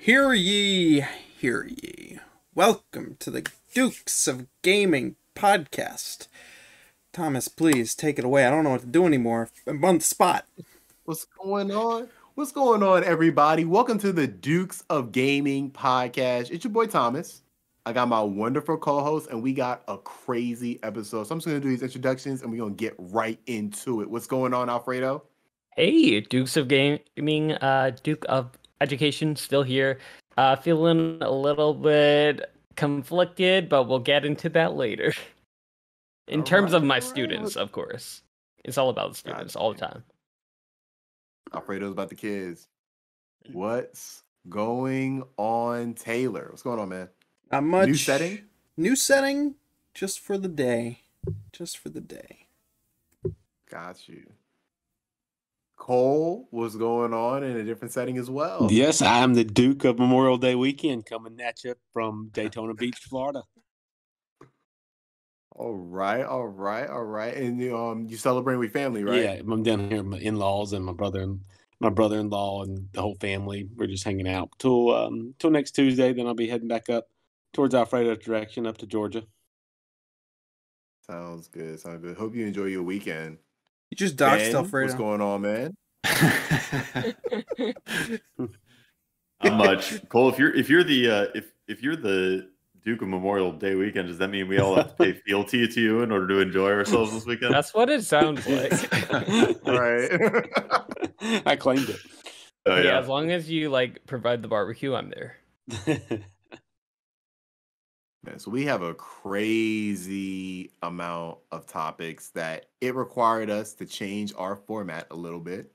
Hear ye, hear ye. Welcome to the Dukes of Gaming podcast. Thomas, please take it away. I don't know what to do anymore. I'm on the spot. What's going on? What's going on, everybody? Welcome to the Dukes of Gaming podcast. It's your boy Thomas. I got my wonderful co-host, and we got a crazy episode. So I'm just going to do these introductions, and we're going to get right into it. What's going on, Alfredo? Hey, Dukes of Gaming, Duke of Education, still here. Feeling a little bit conflicted, but we'll get into that later. In terms of my students, of course. It's all about the students all the time. Alfredo's about the kids. What's going on, Taylor? What's going on, man? Not much. New setting? New setting, just for the day. Just for the day. Got you. Cole, what's going on in a different setting as well? Yes, I am the Duke of Memorial Day weekend coming at you from Daytona Beach, Florida. All right. And you celebrate with family, right? Yeah, I'm down here with my in-laws and my brother-in-law and the whole family. We're just hanging out till next Tuesday. Then I'll be heading back up towards Alfredo's direction up to Georgia. Sounds good. Hope you enjoy your weekend. You just dodged Alfredo. What's going on, man? Not much, Cole. If you're the Duke of Memorial Day weekend, does that mean we all have to pay fealty to you in order to enjoy ourselves this weekend? That's what it sounds like. Right. I claimed it. Oh, yeah. As long as you provide the barbecue, I'm there. Man, so we have a crazy amount of topics that it required us to change our format a little bit.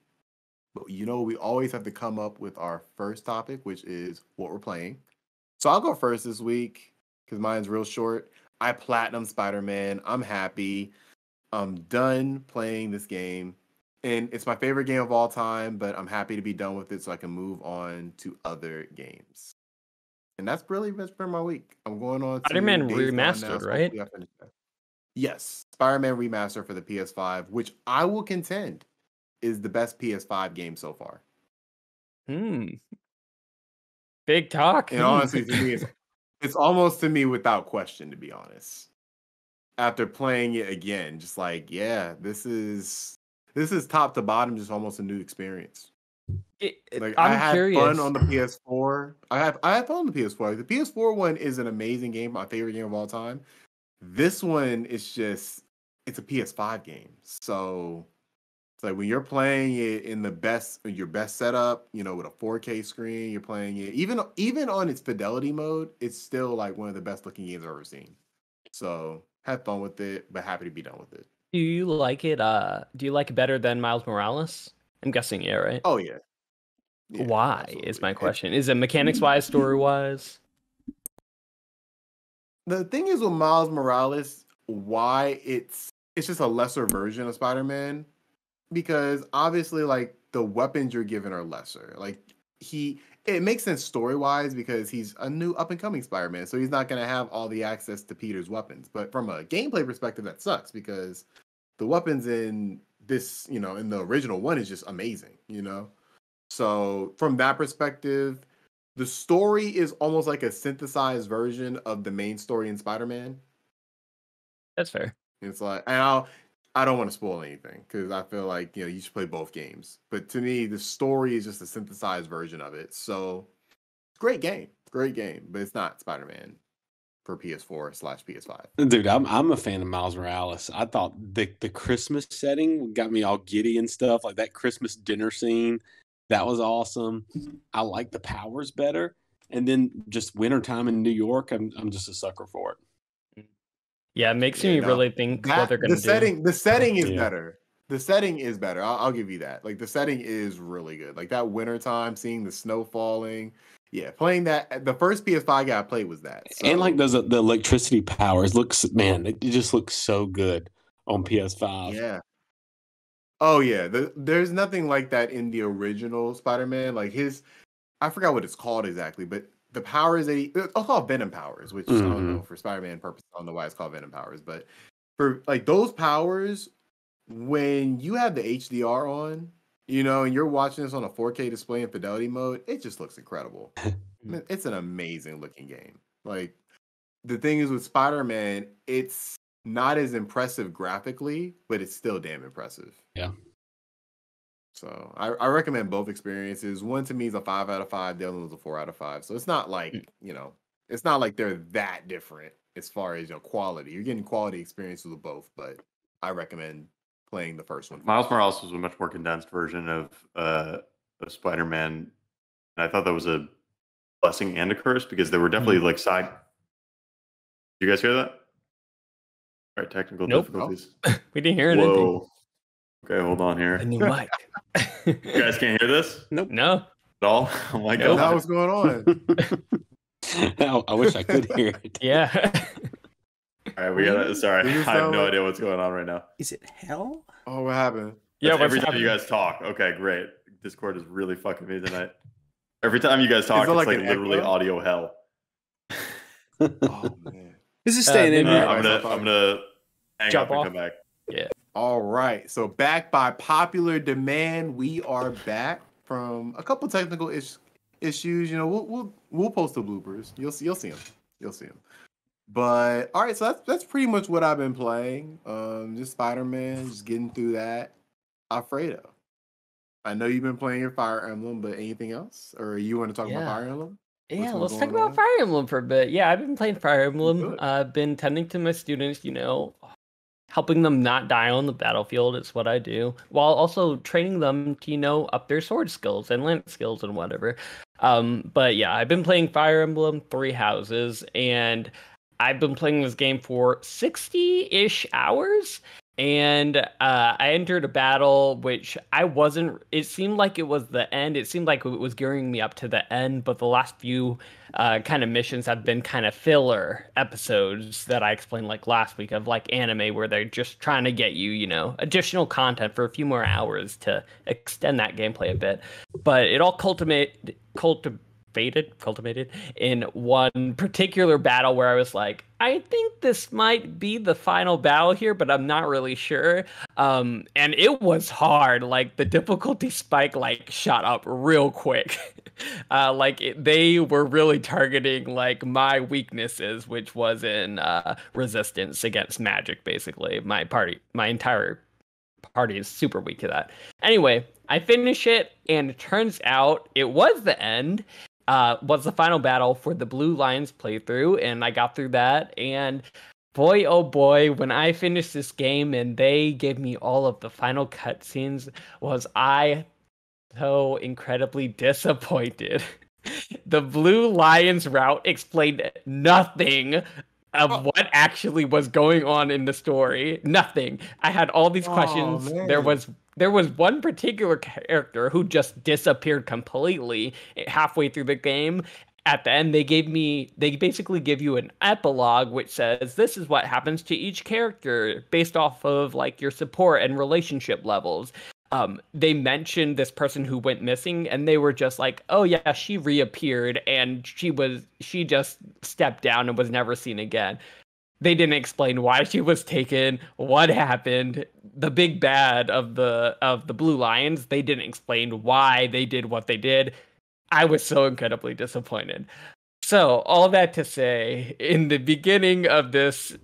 But we always have to come up with our first topic, which is what we're playing. So I'll go first this week because mine's real short. I platinum Spider-Man. I'm happy. I'm done playing this game. And it's my favorite game of all time, but I'm happy to be done with it so I can move on to other games. And that's been my week. I'm going on to Spider-Man Days Gone Remastered, now, right? Yes, Spider-Man Remastered for the PS5, which I will contend is the best PS5 game so far. Big talk. And honestly, to me, it's almost to me without question, to be honest. After playing it again, just this is top to bottom, just almost a new experience. I had fun on the PS4. I had fun on the PS4. The PS4 one is an amazing game, my favorite game of all time. This one is it's a PS5 game. So it's like when you're playing it in your best setup, with a 4K screen, you're playing it even on its fidelity mode, it's still like one of the best looking games I've ever seen. So had fun with it, but happy to be done with it. Do you like it? Do you like it better than Miles Morales? I'm guessing, yeah, right? Oh yeah. Why absolutely. is my question? Is it mechanics-wise, story-wise? The thing is with Miles Morales, why it's just a lesser version of Spider-Man, because obviously the weapons you're given are lesser. It makes sense story-wise because he's a new up-and-coming Spider-Man, so he's not going to have all the access to Peter's weapons. But from a gameplay perspective, that sucks because the weapons in this, in the original one is just amazing, So from that perspective, the story is almost like a synthesized version of the main story in Spider-Man. That's fair. It's like, and I don't want to spoil anything because I feel like, you should play both games. But to me, the story is just a synthesized version of it. So great game, but it's not Spider-Man for PS4/PS5. Dude, I'm a fan of Miles Morales. I thought the Christmas setting got me all giddy and stuff, like that Christmas dinner scene. That was awesome. I like the powers better. And then just wintertime in New York, I'm just a sucker for it. Yeah, it makes me really think what they're going to do. The setting is better. The setting is better. I'll give you that. The setting is really good. That wintertime, seeing the snow falling. Yeah, playing that. The first PS5 game I played was that. So. And the electricity powers it just looks so good on PS5. Yeah. Oh yeah, there's nothing like that in the original Spider-Man. I forgot what it's called exactly, but the powers it's called Venom powers, which I don't know for Spider-Man purposes. I don't know why it's called Venom powers, but for those powers, when you have the HDR on, and you're watching this on a 4K display in fidelity mode, it just looks incredible. Man, it's an amazing looking game. Like the thing is with Spider-Man, it's not as impressive graphically, but it's still damn impressive. Yeah. So I recommend both experiences. One to me is a 5 out of 5. The other one's a 4 out of 5. So it's not like, it's not like they're that different as far as quality. You're getting quality experiences with both, but I recommend playing the first one. Miles Morales was a much more condensed version of Spider-Man, and I thought that was a blessing and a curse because there were definitely like side. Did you guys hear that? All right, technical difficulties. We didn't hear anything. Whoa. Okay, hold on here. A new mic. You guys can't hear this Nope. No. at all? Oh my That's god! what's going on. I wish I could hear it. Yeah. All right, we got. Sorry, Does I it have sound no like- idea what's going on right now. Is it hell? Oh, what happened? Yeah. That's What's every time you happening? guys talk. Okay, great. Discord is really fucking me tonight. Every time you guys talk, there it's like like an literally echo? audio hell. Oh man. This is staying in maybe- here. I'm gonna hang Jump up and off. come back. All right. So back by popular demand, we are back from a couple technical issues. We'll post the bloopers. You'll see them. You'll see them. But all right, so that's pretty much what I've been playing. Just Spider-Man, just getting through that. Alfredo, I know you've been playing your Fire Emblem, but anything else, or you want to talk about Yeah. Fire Emblem? Yeah, What's let's talk going about on? Fire Emblem for a bit. Yeah, I've been playing Fire Emblem. Good. I've been tending to my students, helping them not die on the battlefield is what I do, while also training them to, up their sword skills and lance skills and whatever. But yeah, I've been playing Fire Emblem Three Houses, and I've been playing this game for 60-ish hours. And I entered a battle which it seemed like it was the end. It seemed like it was gearing me up to the end, but the last few kind of missions have been kind of filler episodes that I explained like last week of like anime where they're just trying to get you, additional content for a few more hours to extend that gameplay a bit. But it all culminated in one particular battle where I was like, I think this might be the final battle here, but I'm not really sure. And it was hard. Like the difficulty spike shot up real quick. They were really targeting like my weaknesses, which was in resistance against magic. Basically, my entire party is super weak to that. Anyway, I finish it, and it turns out it was the end. Was the final battle for the Blue Lions playthrough, and I got through that, and boy oh boy, when I finished this game and they gave me all of the final cutscenes, was I so incredibly disappointed. The Blue Lions route explained nothing of what actually was going on in the story. Nothing. I had all these questions. Man. There was one particular character who just disappeared completely halfway through the game. At the end, they basically give you an epilogue which says this is what happens to each character based off of like your support and relationship levels. They mentioned this person who went missing, and they were just like, oh yeah, she reappeared and she just stepped down and was never seen again. They didn't explain why she was taken, what happened. The big bad of the Blue Lions, they didn't explain why they did what they did. I was so incredibly disappointed. So, all that to say, in the beginning of this,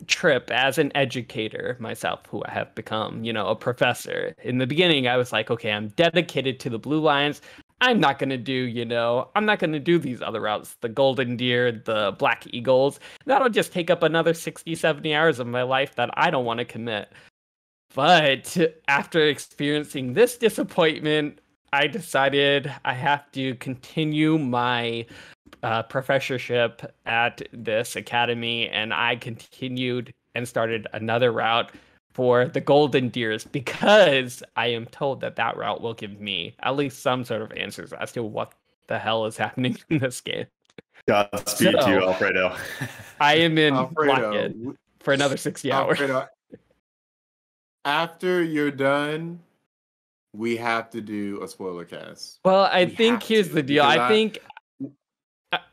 trip as an educator myself, who I have become, a professor, in the beginning, I was like, okay, I'm dedicated to the Blue Lions. I'm not going to do these other routes, the Golden Deer, the Black Eagles. That'll just take up another 60, 70 hours of my life that I don't want to commit. But after experiencing this disappointment, I decided I have to continue my professorship at this academy, and I continued and started another route for the Golden Deers, because I am told that route will give me at least some sort of answers as to what the hell is happening in this game. Godspeed to you, Alfredo. I am in Alfredo, Blockhead for another 60 hours. Alfredo, after you're done, we have to do a spoiler cast. Well, I We think have here's to, the deal. because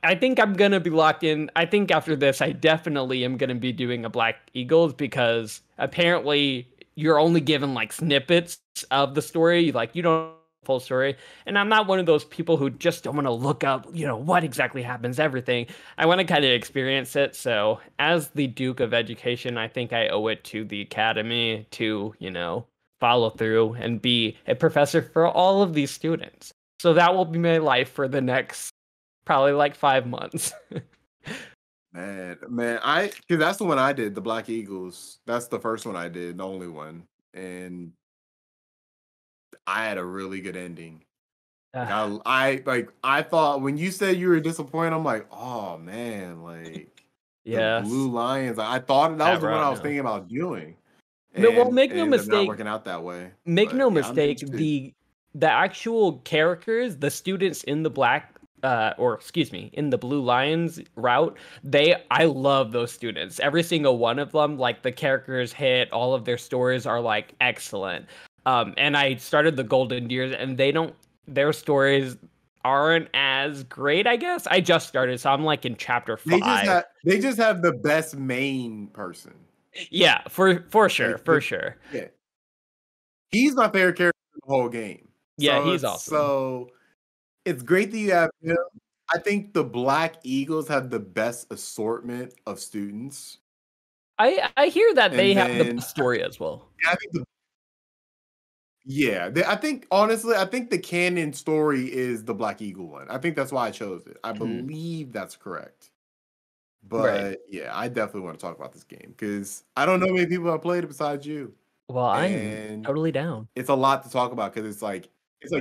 I think I'm gonna be locked in. I think after this, I definitely am gonna be doing a Black Eagles, because apparently you're only given like snippets of the story. Like you don't full story. And I'm not one of those people who just don't want to look up, what exactly happens, everything. I want to kind of experience it. So as the Duke of Education, I think I owe it to the Academy to, follow through and be a professor for all of these students. So that will be my life for the next probably like 5 months. Man, because that's the one I did, the Black Eagles. That's the first one I did, the only one, and I had a really good ending. I thought when you said you were disappointed, I'm like, oh man, like the Blue Lions. I thought that was the one I was thinking about doing. Well, make no Not mistake. working out that way. Make no mistake. The actual characters, the students in the in the Blue Lions route, I love those students. Every single one of them, like the characters hit, all of their stories are like excellent. And I started the Golden Years, and their stories aren't as great, I guess. I just started, so I'm like in chapter 5. They just have the best main person. Yeah, for sure, for sure. Yeah, he's my favorite character in the whole game. Yeah, he's awesome. So it's great that you have him. I think the Black Eagles have the best assortment of students. I hear that they have the best story as well. I think honestly, the canon story is the Black Eagle one. I think that's why I chose it. I believe that's correct. But yeah, I definitely want to talk about this game because I don't know many people have played it besides you. Well, I'm totally down. It's a lot to talk about because it's like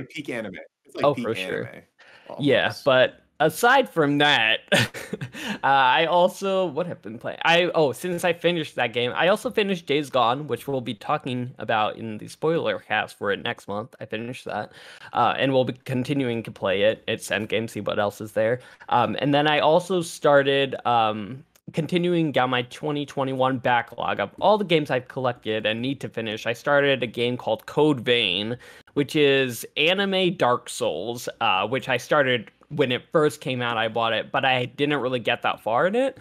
peak anime. It's like peak anime. Almost. Yeah, but aside from that, I also what have been playing? Since I finished that game, I also finished Days Gone, which we'll be talking about in the spoiler cast for it next month. I finished that, and we'll be continuing to play it. It's Endgame, see what else is there. And then I also started continuing down my 2021 backlog of all the games I've collected and need to finish. I started a game called Code Vein, which is anime Dark Souls, which I started when it first came out. I bought it, but I didn't really get that far in it.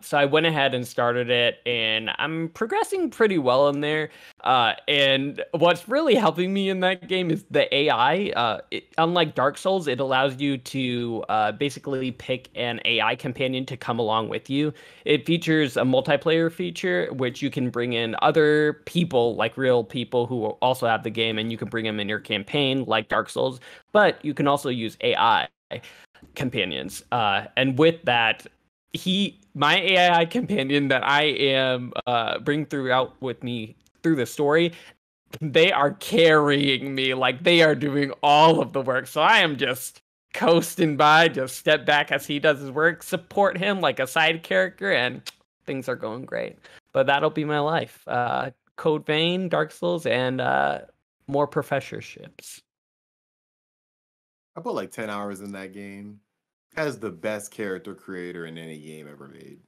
So I went ahead and started it, and I'm progressing pretty well in there. And what's really helping me in that game is the AI. Unlike Dark Souls, it allows you to basically pick an AI companion to come along with you. It features a multiplayer feature, which you can bring in other people, like real people who also have the game, and you can bring them in your campaign, like Dark Souls. But you can also use AI companions. And with that, my AI companion that I am bring throughout with me through the story, they are carrying me, like they are doing all of the work. So I am just coasting by, just step back as he does his work, support him like a side character, and things are going great. But that'll be my life. Code Vein, Dark Souls, and more professorships. I put like 10 hours in that game. Has the best character creator in any game ever made.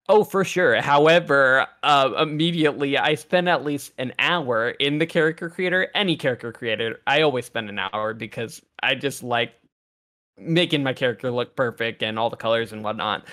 Oh, for sure. However, immediately I spend at least an hour in the character creator. Any character creator, I always spend an hour because I just like making my character look perfect and all the colors and whatnot.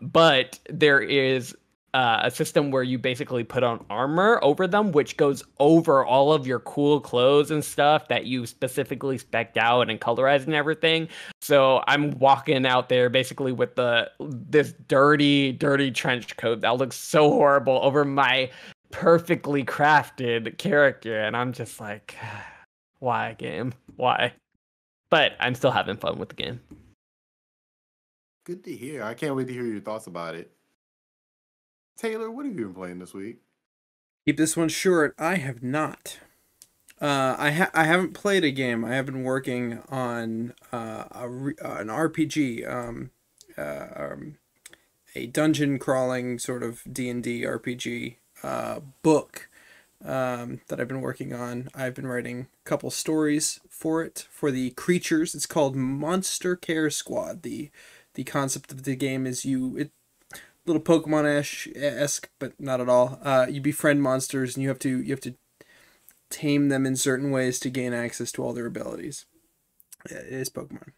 But there is a system where you basically put on armor over them, which goes over all of your cool clothes and stuff that you specifically spec'd out and colorized and everything. So I'm walking out there basically with this dirty trench coat that looks so horrible over my perfectly crafted character, and I'm just like, why, game? Why? But I'm still having fun with the game. Good to hear. I can't wait to hear your thoughts about it. Taylor, what have you been playing this week? Keep this one short. I have not. I haven't played a game. I have been working on an RPG, a dungeon crawling sort of D&D RPG book that I've been working on. I've been writing a couple stories for it, for the creatures. It's called Monster Care Squad. The concept of the game is little Pokemon-esque, but not at all. You befriend monsters, and you have to tame them in certain ways to gain access to all their abilities. Yeah, it is Pokemon.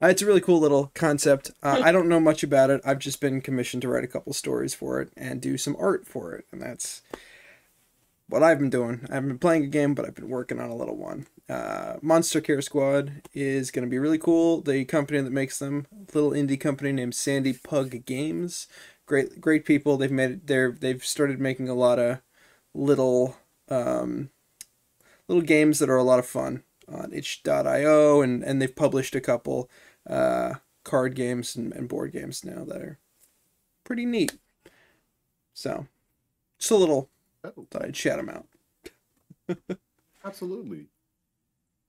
It's a really cool little concept. I don't know much about it. I've just been commissioned to write a couple stories for it and do some art for it, and that's what I've been doing. I haven't been playing a game, but I've been working on a little one. Monster Care Squad is going to be really cool. The company that makes them, a little indie company named Sandy Pug Games. Great people. They've started making a lot of little games that are a lot of fun on itch.io, and they've published a couple card games and board games now that are pretty neat. So, just a little thought I'd shout them out. Absolutely.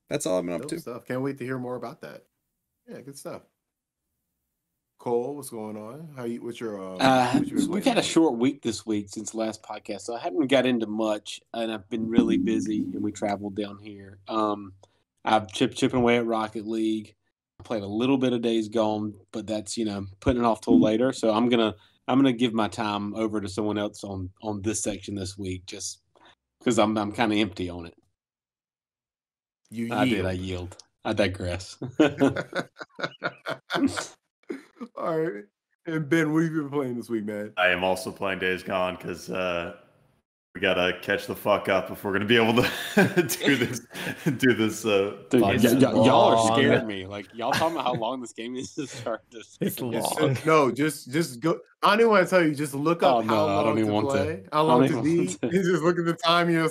That's all I've been up Dope to. stuff. Can't wait to hear more about that. Yeah, good stuff. Cole, what's going on? What's your We've had a short week this week since the last podcast, so I haven't got into much, and I've been really busy, and we traveled down here. I've chipping away at Rocket League. I played a little bit of Days Gone, but that's putting it off till later. So I'm gonna give my time over to someone else on this section this week, just because I'm kind of empty on it. I yield. I digress. All right. And Ben, what have you been playing this week, man? I am also playing Days Gone because we gotta catch the fuck up if we're gonna be able to do this. Dude, y'all are scaring me. Like y'all talking about how long this game is to start this. It's long. Just go. I don't want to tell you. Just look up how long to play, how long to beat. Just look at the time. You're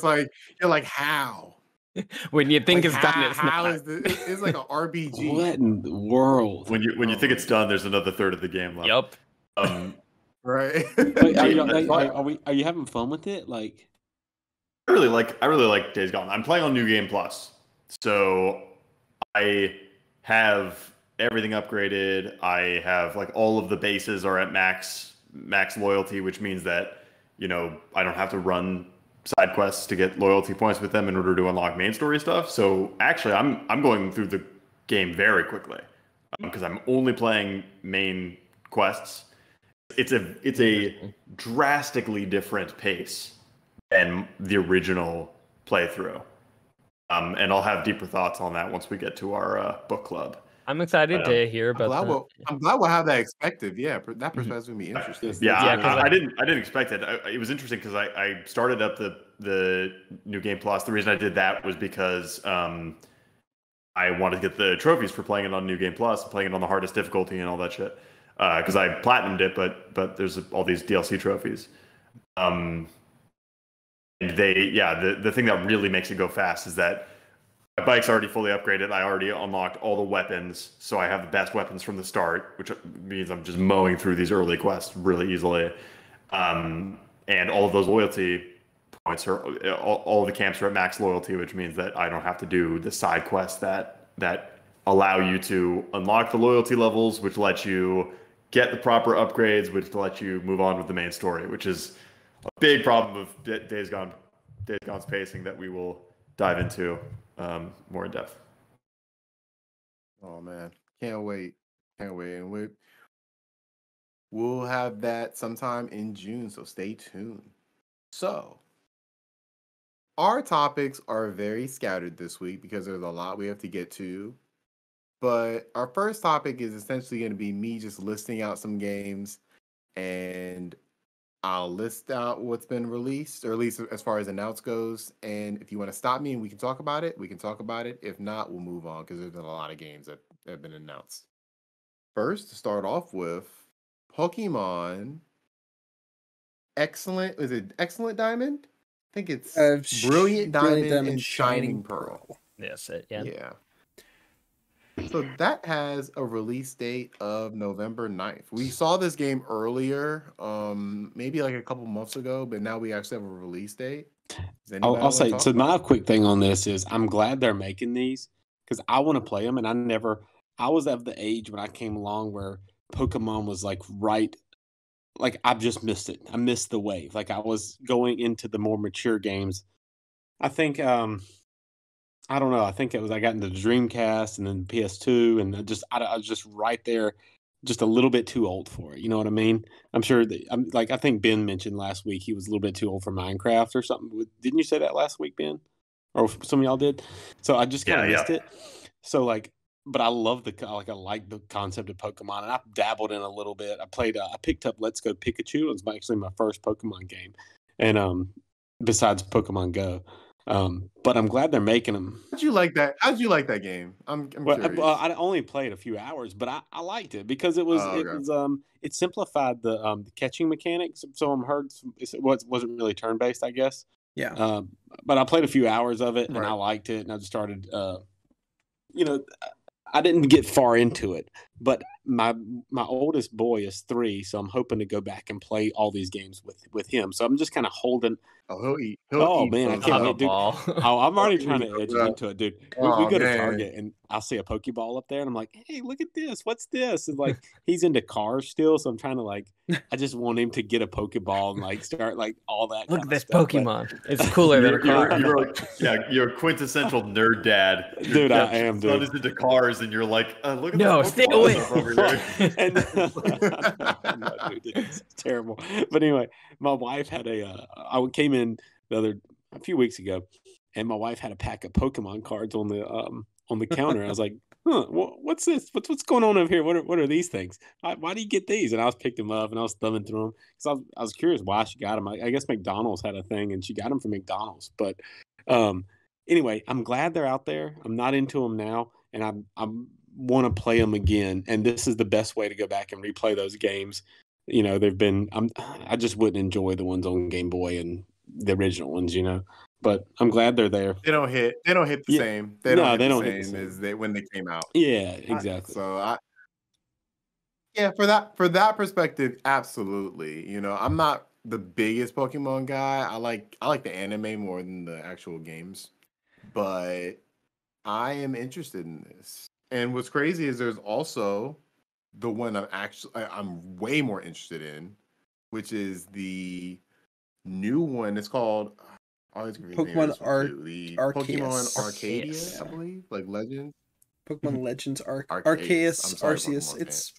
like how. When you think it's done, it's how not. is this? It's like an RPG. What in the world? When you think it's done, there's another third of the game left. Yup. Right. Wait, are you having fun with it? Like, I really like Days Gone. I'm playing on New Game Plus, so I have everything upgraded. I have like all of the bases are at max loyalty, which means that I don't have to run side quests to get loyalty points with them in order to unlock main story stuff. So actually, I'm going through the game very quickly because I'm only playing main quests. It's a drastically different pace than the original playthrough, and I'll have deeper thoughts on that once we get to our book club. I'm excited to hear about that. I'm glad we'll have that perspective. Yeah, that perspective will be interesting. I didn't expect it. It was interesting because I started up the New Game Plus. The reason I did that was because I wanted to get the trophies for playing it on New Game Plus, playing it on the hardest difficulty and all that shit. Because I platinumed it, but there's all these DLC trophies. And the thing that really makes it go fast is that my bike's already fully upgraded. I already unlocked all the weapons, so I have the best weapons from the start, which means I'm just mowing through these early quests really easily. And all of those loyalty points are all of the camps are at max loyalty, which means that I don't have to do the side quests that allow you to unlock the loyalty levels, which let you get the proper upgrades, which let you move on with the main story, which is a big problem of Days Gone's pacing that we will dive into more in depth. Oh man, can't wait, and we'll have that sometime in June, so stay tuned. So our topics are very scattered this week because there's a lot we have to get to. But our first topic is essentially going to be me just listing out some games, and I'll list out what's been released, or at least as far as announced goes. And if you want to stop me and we can talk about it, we can talk about it. If not, we'll move on because there's been a lot of games that have been announced. First, to start off with, Pokemon Excellent. Is it Excellent Diamond? I think it's Brilliant Diamond and Shining Pearl. Yes, yeah. Yeah. So that has a release date of November 9th. We saw this game earlier, maybe like a couple months ago, but now we actually have a release date. I'll say, so my quick thing on this is I'm glad they're making these because I want to play them, and I was of the age when I came along where Pokemon was like I've just missed it. I missed the wave. Like I was going into the more mature games. I think, I don't know. I think I got into the Dreamcast and then PS2, and I was just right there, just a little bit too old for it. You know what I mean? I'm sure that I think Ben mentioned last week he was a little bit too old for Minecraft or something. Didn't you say that last week, Ben? Or some of y'all did? So I just kind of missed it. So but I love I like the concept of Pokemon, and I dabbled in a little bit. I picked up Let's Go Pikachu. It was actually my first Pokemon game, and besides Pokemon Go. But I'm glad they're making them. How'd you like that? How'd you like that game? I'm curious. I only played a few hours, but I liked it because it was it simplified the catching mechanics. So I'm heard it wasn't really turn based, I guess. Yeah. But I played a few hours of it and Right. I liked it, and I just started. I didn't get far into it, but my oldest boy is 3, so I'm hoping to go back and play all these games with him. So I'm just kind of holding. Oh, he'll eat. Oh man, I those can't I'll wait, dude. ball. Oh, I'm already He'll trying eat to those edge it up. into it, dude. Oh, We go to man. Target and I'll see a Pokeball up there, and I'm like, "Hey, look at this! What's this?" And like, he's into cars still, so I'm trying to I just want him to get a Pokeball and like start like all that. Look kind at of this stuff. But, Pokemon. It's cooler than a car. You're a quintessential nerd dad. Your Dude, I am, son dude. is into cars, and you're like, look at No, this stay Pokemon away. stuff over here. And no, dude, it's terrible. But anyway, my wife had I came in a few weeks ago, and my wife had a pack of Pokemon cards on the counter. I was like, "Huh, what's this? What's going on over here? What are these things? Why do you get these?" And I was picked them up and I was thumbing through them because I was curious why she got them. I guess McDonald's had a thing, and she got them from McDonald's. But anyway, I'm glad they're out there. I'm not into them now, and I want to play them again. And this is the best way to go back and replay those games. They've been. I just wouldn't enjoy the ones on Game Boy and the original ones. But I'm glad they're there. They don't hit the Yeah. same. No, They they don't don't hit hit the the same same. as they when they came out. Yeah, exactly. So for that perspective, absolutely. I'm not the biggest Pokemon guy. I like the anime more than the actual games, but I am interested in this. And what's crazy is there's also the one I'm way more interested in, which is the new one. It's called I always forget the name of this one too. The Arceus. Pokemon Arcadia, Arceus. I believe, like Legends. Pokemon Legends Arceus. Arceus, I'm sorry, Arceus. Pokemon It's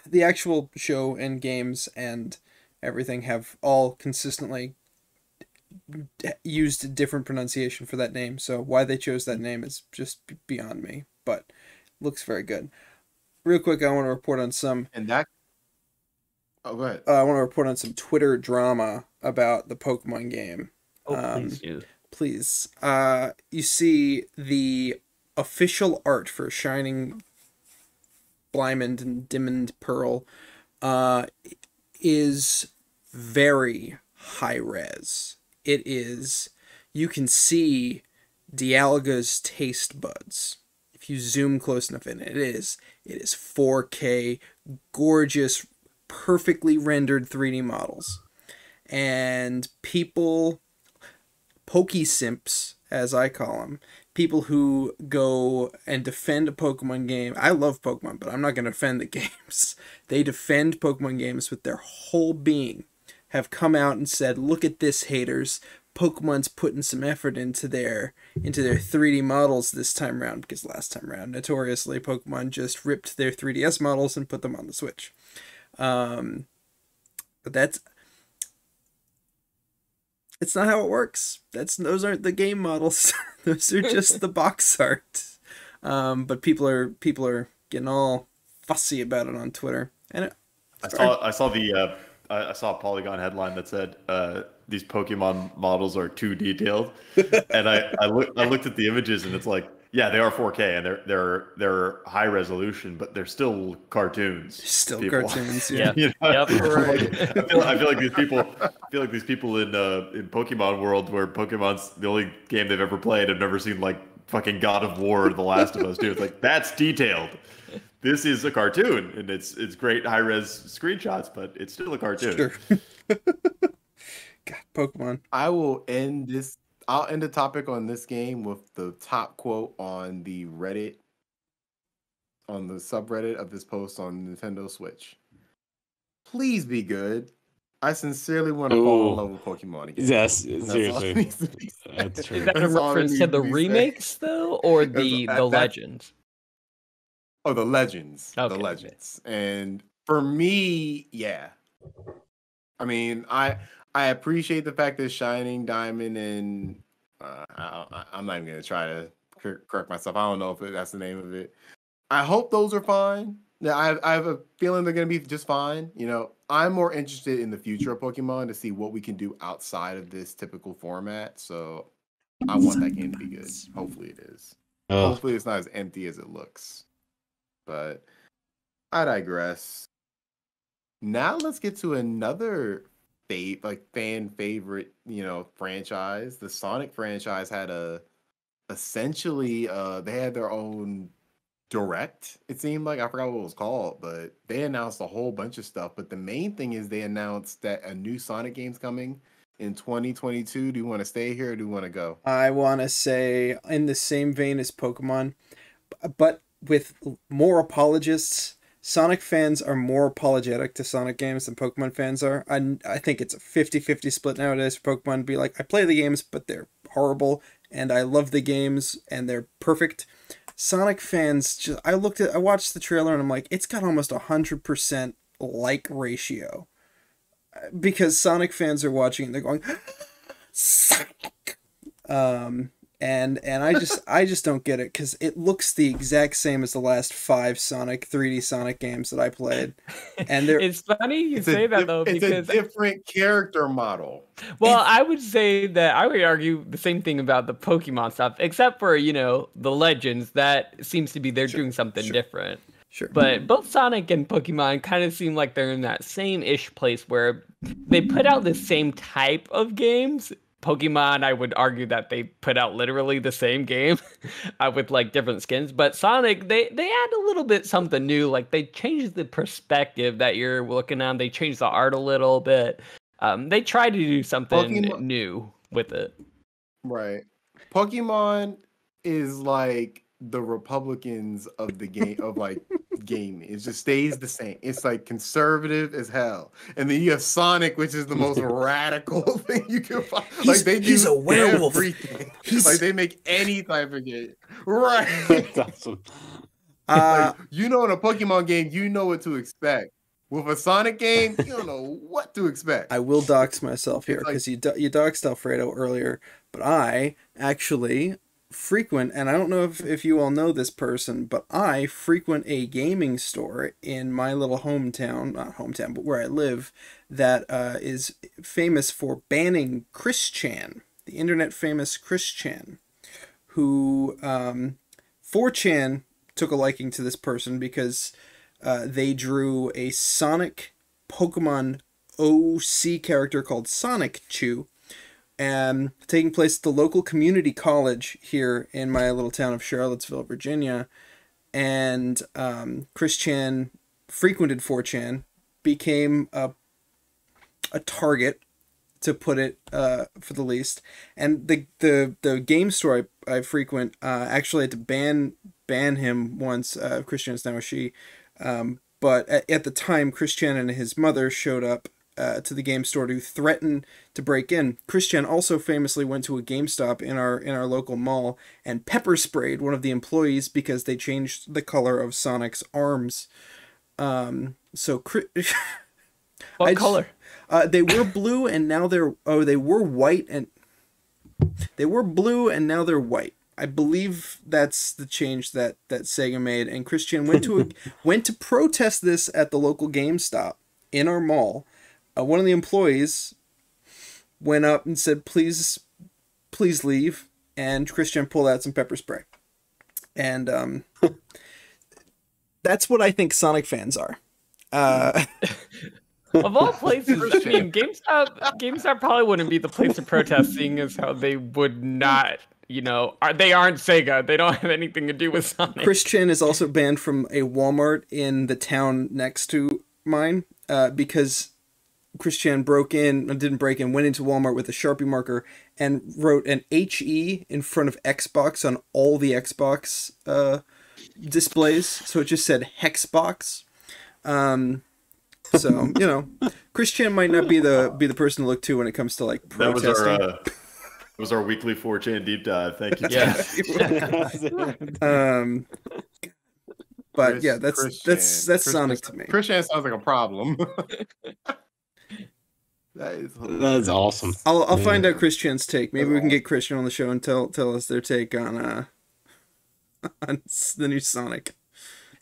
the actual show and games and everything have all consistently used a different pronunciation for that name. So why they chose that name is just beyond me, but looks very good. Real quick, I want to report on some. And that. Oh, go ahead. I want to report on some Twitter drama about the Pokemon game. Please do. Please. You see the official art for Shining Diamond and Diamond Pearl is very high res. It is, you can see Dialga's taste buds if you zoom close enough in. It is 4K, gorgeous, perfectly rendered 3D models. And people, Pokesimps, as I call them, people who go and defend a Pokemon game. I love Pokemon, but I'm not going to defend the games. They defend Pokemon games with their whole being. Have come out and said, "Look at this, haters. Pokemon's putting some effort into their 3D models this time around," because last time around, notoriously, Pokemon just ripped their 3DS models and put them on the Switch. But it's not how it works. Those aren't the game models. Those are just the box art. But people are getting all fussy about it on Twitter. And I saw a Polygon headline that said these Pokemon models are too detailed, and I looked at the images, and it's like, yeah, they are 4K and they're high resolution, but they're still cartoons. Still people. Cartoons. Yeah. You know? Yep. I feel like these people in Pokemon world, where Pokemon's the only game they've ever played, have never seen like fucking God of War or The Last of Us 2. It's like, that's detailed. This is a cartoon, and it's great high res screenshots, but it's still a cartoon. Sure. God, Pokemon. I'll end the topic on this game with the top quote on the Reddit, on the subreddit of this post on Nintendo Switch. "Please be good. I sincerely want to fall in love with Pokemon again." Yes, That's all that seriously. needs to be said. That's true. Is that a That's all that reference needs to to the be said. remakes though, or the That's- legends? Oh, the Legends. Okay, The okay. Legends. And for me, yeah. I mean, I appreciate the fact that Shining Diamond and I'm not even gonna try to correct myself. I don't know if that's the name of it. I hope those are fine. Yeah, I have a feeling they're gonna be just fine. You know, I'm more interested in the future of Pokemon to see what we can do outside of this typical format. So I want that game to be good. Hopefully it is. Ugh. Hopefully it's not as empty as it looks. But I digress. Now let's get to another fan favorite, franchise. The Sonic franchise had essentially they had their own direct. It seemed like, I forgot what it was called, but they announced a whole bunch of stuff. But the main thing is they announced that a new Sonic game's coming in 2022. Do you want to stay here or do you want to go? I want to say, in the same vein as Pokemon, but with more apologists. Sonic fans are more apologetic to Sonic games than Pokemon fans are. I think it's a 50-50 split nowadays for Pokemon to be like, I play the games, but they're horrible, and I love the games, and they're perfect. Sonic fans, I watched the trailer, and I'm like, it's got almost 100% like ratio. Because Sonic fans are watching, and they're going, Sonic! And I just don't get it, because it looks the exact same as the last 5 Sonic 3D Sonic games that I played, and it's funny you say that though, it's because a different character model. Well, I would say that I would argue the same thing about the Pokemon stuff, except for the Legends. That seems to be they're doing something different. Sure. But both Sonic and Pokemon kind of seem like they're in that same-ish place where they put out the same type of games. Pokemon, I would argue that they put out literally the same game with like different skins. But Sonic, they add a little bit something new. Like they changed the perspective that you're looking on. They changed the art a little bit. They tried to do something new with it. Right. Pokemon is like the Republicans of the game of like gaming. It just stays the same. It's like conservative as hell. And then you have Sonic, which is the most radical thing you can find. He's a werewolf. Everything. Like they make any type of game. Right. That's awesome. In a Pokemon game, you know what to expect. With a Sonic game, you don't know what to expect. I will dox myself here because you doxed Alfredo earlier, but I actually frequent, and I don't know if you all know this person, but I frequent a gaming store in my little hometown, not hometown, but where I live, that is famous for banning Chris Chan, the internet famous Chris Chan, who 4chan took a liking to this person because they drew a Sonic Pokemon OC character called Sonic Chew, taking place at the local community college here in my little town of Charlottesville, Virginia. And Chris Chan frequented 4chan, became a target, to put it for the least. And the game store I frequent actually had to ban him once. Chris Chan's now a she. But at the time, Chris Chan and his mother showed up to the game store to threaten to break in. Chris Chan also famously went to a GameStop in our local mall and pepper sprayed one of the employees because they changed the color of Sonic's arms. What color? They were blue and now they were white, and they were blue and now they're white. I believe that's the change that Sega made, and Chris Chan went to protest this at the local GameStop in our mall. One of the employees went up and said, please leave, and Chris Chan pulled out some pepper spray. And that's what I think Sonic fans are. Of all places, I mean, GameStop probably wouldn't be the place to protest, seeing as how they would not, they aren't Sega. They don't have anything to do with Sonic. Chris Chan is also banned from a Walmart in the town next to mine because Chris Chan went into Walmart with a Sharpie marker and wrote an HE in front of Xbox on all the Xbox displays. So it just said Hexbox. So, Chris Chan might not be the person to look to when it comes to like protesting. That was our weekly 4chan deep dive. Thank you. But yeah, that's Sonic to me. Chris Chan sounds like a problem. That's awesome. I'll find out Chris Chan's take. Maybe we can get Christian on the show and tell us their take on the new Sonic.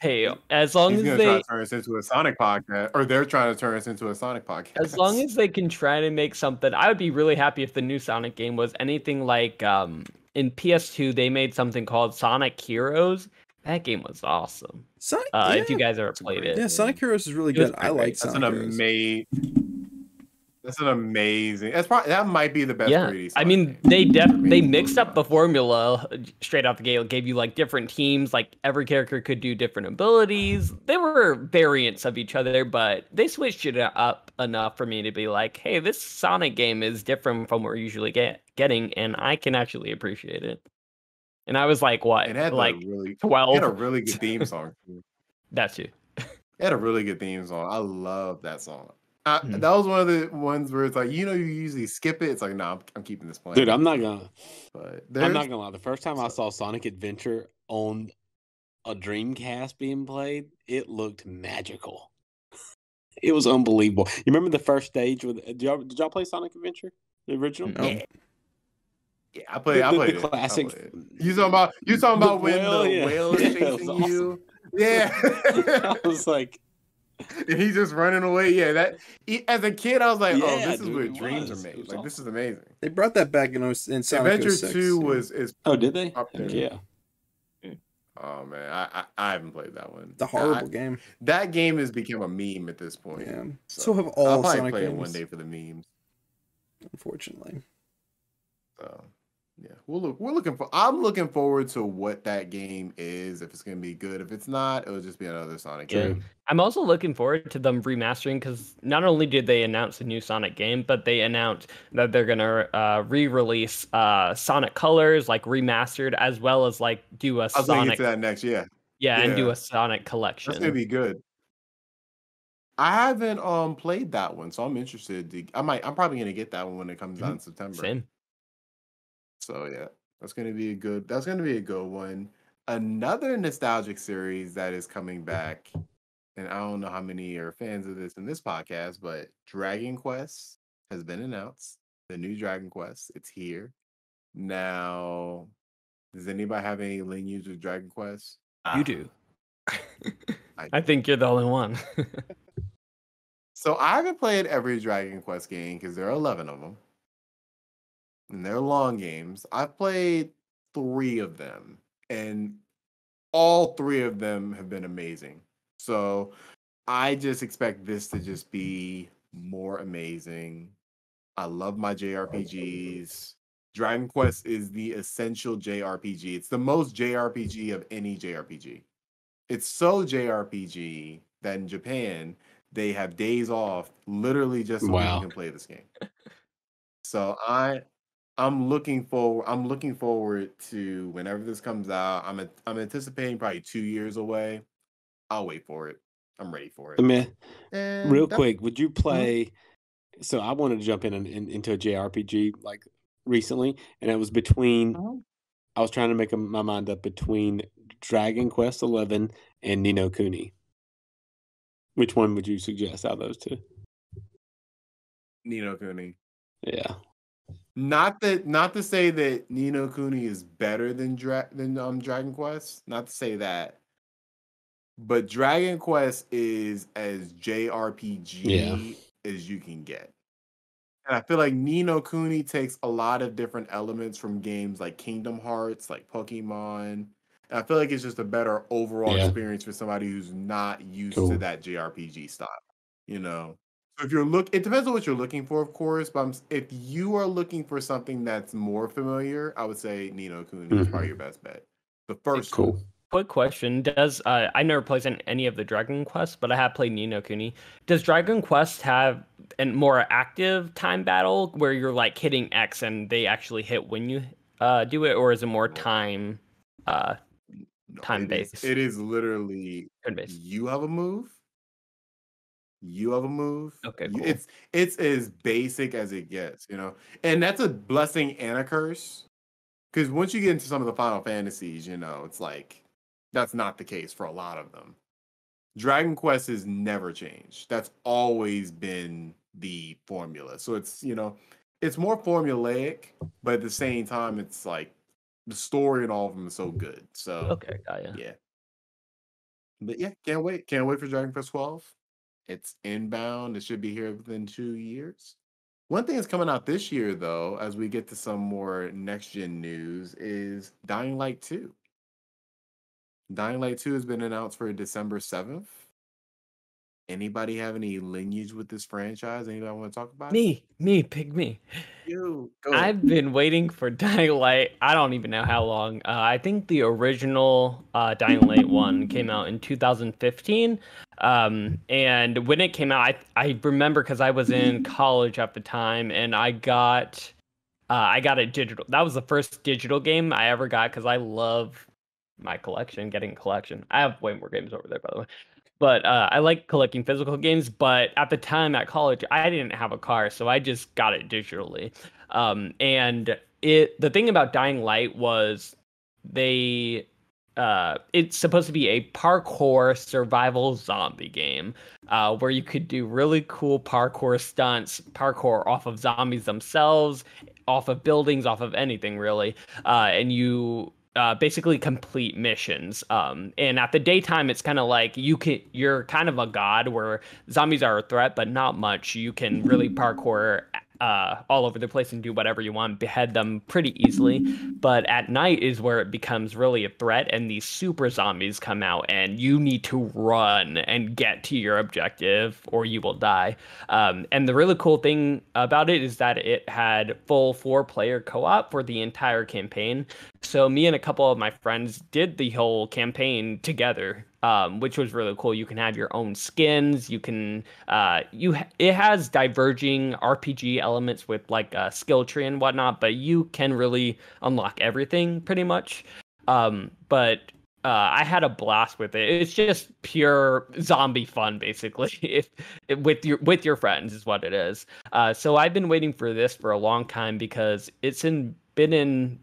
Hey, as long He's as gonna try they to turn us into a Sonic podcast, or they're trying to turn us into a Sonic podcast. as long as they can try to make something, I would be really happy if the new Sonic game was anything like in PS2 they made something called Sonic Heroes. That game was awesome. Sonic, If you yeah, guys ever It's a played great it. yeah, Sonic Heroes is really It was good. I pretty like great. That's Sonic an Heroes. That's an amazing. That's probably that might be the best. Yeah, 3D I Sonic mean game. they mixed up the formula straight out the gate. Gave you like different teams, like every character could do different abilities. They were variants of each other, but they switched it up enough for me to be like, hey, this Sonic game is different from what we're usually getting, and I can actually appreciate it. And I was like, what, It had like it 12? had a really good theme song. Too. That's you. It had a really good theme song. I love that song. Mhm. That was one of the ones where it's like, you usually skip it. It's like, no, I'm keeping this playing. Dude, I'm not gonna lie. The first time I saw Sonic Adventure on a Dreamcast being played, it looked magical. It was unbelievable. You remember the first stage with? Did y'all play Sonic Adventure, the original? No. Yeah, I played the it. classic. I played it. You talking about when whale, the yeah. whale is Yeah, it chasing was you? Yeah. I was like, And he's just running away. Yeah, as a kid, I was like, "Oh, Yeah, this is dude, where it dreams was. are It made. was Like, this is awesome. amazing." They brought that back in Sonic Adventure 06, 2 yeah. is oh, did they? up there. Yeah. Oh man, I haven't played that one. The horrible game. That game has become a meme at this point. Yeah. So have I'll all probably Sonic play it games. one day for the memes. Unfortunately. So yeah, I'm looking forward to what that game is. If it's gonna be good, if it's not, it'll just be another Sonic Yeah. game. I'm also looking forward to them remastering because not only did they announce a new Sonic game, but they announced that they're gonna re-release Sonic Colors, like remastered, as well as like do a I was gonna get Sonic, to that next. Yeah, and do yeah. a Sonic That's gonna collection. be good. I haven't played that one, so I'm interested. I'm probably gonna get that one when it comes out in September. Same. So yeah, that's gonna be a good one. Another nostalgic series that is coming back, and I don't know how many are fans of this in this podcast, but Dragon Quest has been announced. The new Dragon Quest, it's here. Now, does anybody have any lineage with Dragon Quest? You do. I I think you're the only one. So I haven't played every Dragon Quest game because there are 11 of them. And they're long games. I've played 3 of them. And all 3 of them have been amazing. So I just expect this to just be more amazing. I love my JRPGs. Dragon Quest is the essential JRPG. It's the most JRPG of any JRPG. It's so JRPG that in Japan, they have days off literally just so people can play this game. So I'm looking forward to whenever this comes out. I'm anticipating probably 2 years away. I'll wait for it. I'm ready for it. I mean, And real that- quick, would you play? So I wanted to jump into a JRPG like recently, and it was between. I was trying to make my mind up between Dragon Quest XI and Ni no Kuni. Which one would you suggest out of those two? Ni no Kuni. Yeah. Not to say that Ni no Kuni is better than Dragon Quest. Not to say that. But Dragon Quest is as JRPG as you can get. And I feel like Ni no Kuni takes a lot of different elements from games like Kingdom Hearts, like Pokemon. And I feel like it's just a better overall experience for somebody who's not used to that JRPG style. So if it depends on what you're looking for, of course. But if you are looking for something that's more familiar, I would say Ni no Kuni is probably your best bet. The first one. Quick question: Does I never played any of the Dragon Quest, but I have played Ni no Kuni. Does Dragon Quest have a more active time battle where you're like hitting X and they actually hit when you do it, or is it more time based? It is literally turn-based. You have a move. Okay, cool. It's as basic as it gets, and that's a blessing and a curse. Because once you get into some of the Final Fantasies, it's like that's not the case for a lot of them. Dragon Quest has never changed. That's always been the formula. So it's it's more formulaic, but at the same time, it's like the story and all of them is so good. So Okay, got ya. Yeah. But yeah, can't wait. Can't wait for Dragon Quest 12. It's inbound. It should be here within 2 years. One thing that's coming out this year, though, as we get to some more next gen news, is Dying Light 2. Dying Light 2 has been announced for December 7th. Anybody have any lineage with this franchise? Anybody want to talk about it? Pick me. You go ahead. I've been waiting for Dying Light. I don't even know how long. I think the original Dying Light 1 came out in 2015. And when it came out, I remember because I was in college at the time, and I got it digital. That was the first digital game I ever got because I love my collection, getting a collection. I have way more games over there, by the way. But I like collecting physical games. But at the time at college, I didn't have a car, so I just got it digitally. And the thing about Dying Light was it's supposed to be a parkour survival zombie game where you could do really cool parkour stunts, parkour off of zombies themselves, off of buildings, off of anything really, and you basically complete missions. And at the daytime, it's kind of like you're kind of a god where zombies are a threat, but not much. You can really parkour all over the place and do whatever you want, behead them pretty easily. But at night is where it becomes really a threat, and these super zombies come out, and you need to run and get to your objective, or you will die. And the really cool thing about it is that it had full 4-player co-op for the entire campaign. So me and a couple of my friends did the whole campaign together, which was really cool. You can have your own skins. You can it has diverging RPG elements with like a skill tree and whatnot, but you can really unlock everything pretty much. But I had a blast with it. It's just pure zombie fun, basically. With your friends is what it is. So I've been waiting for this for a long time because it's been in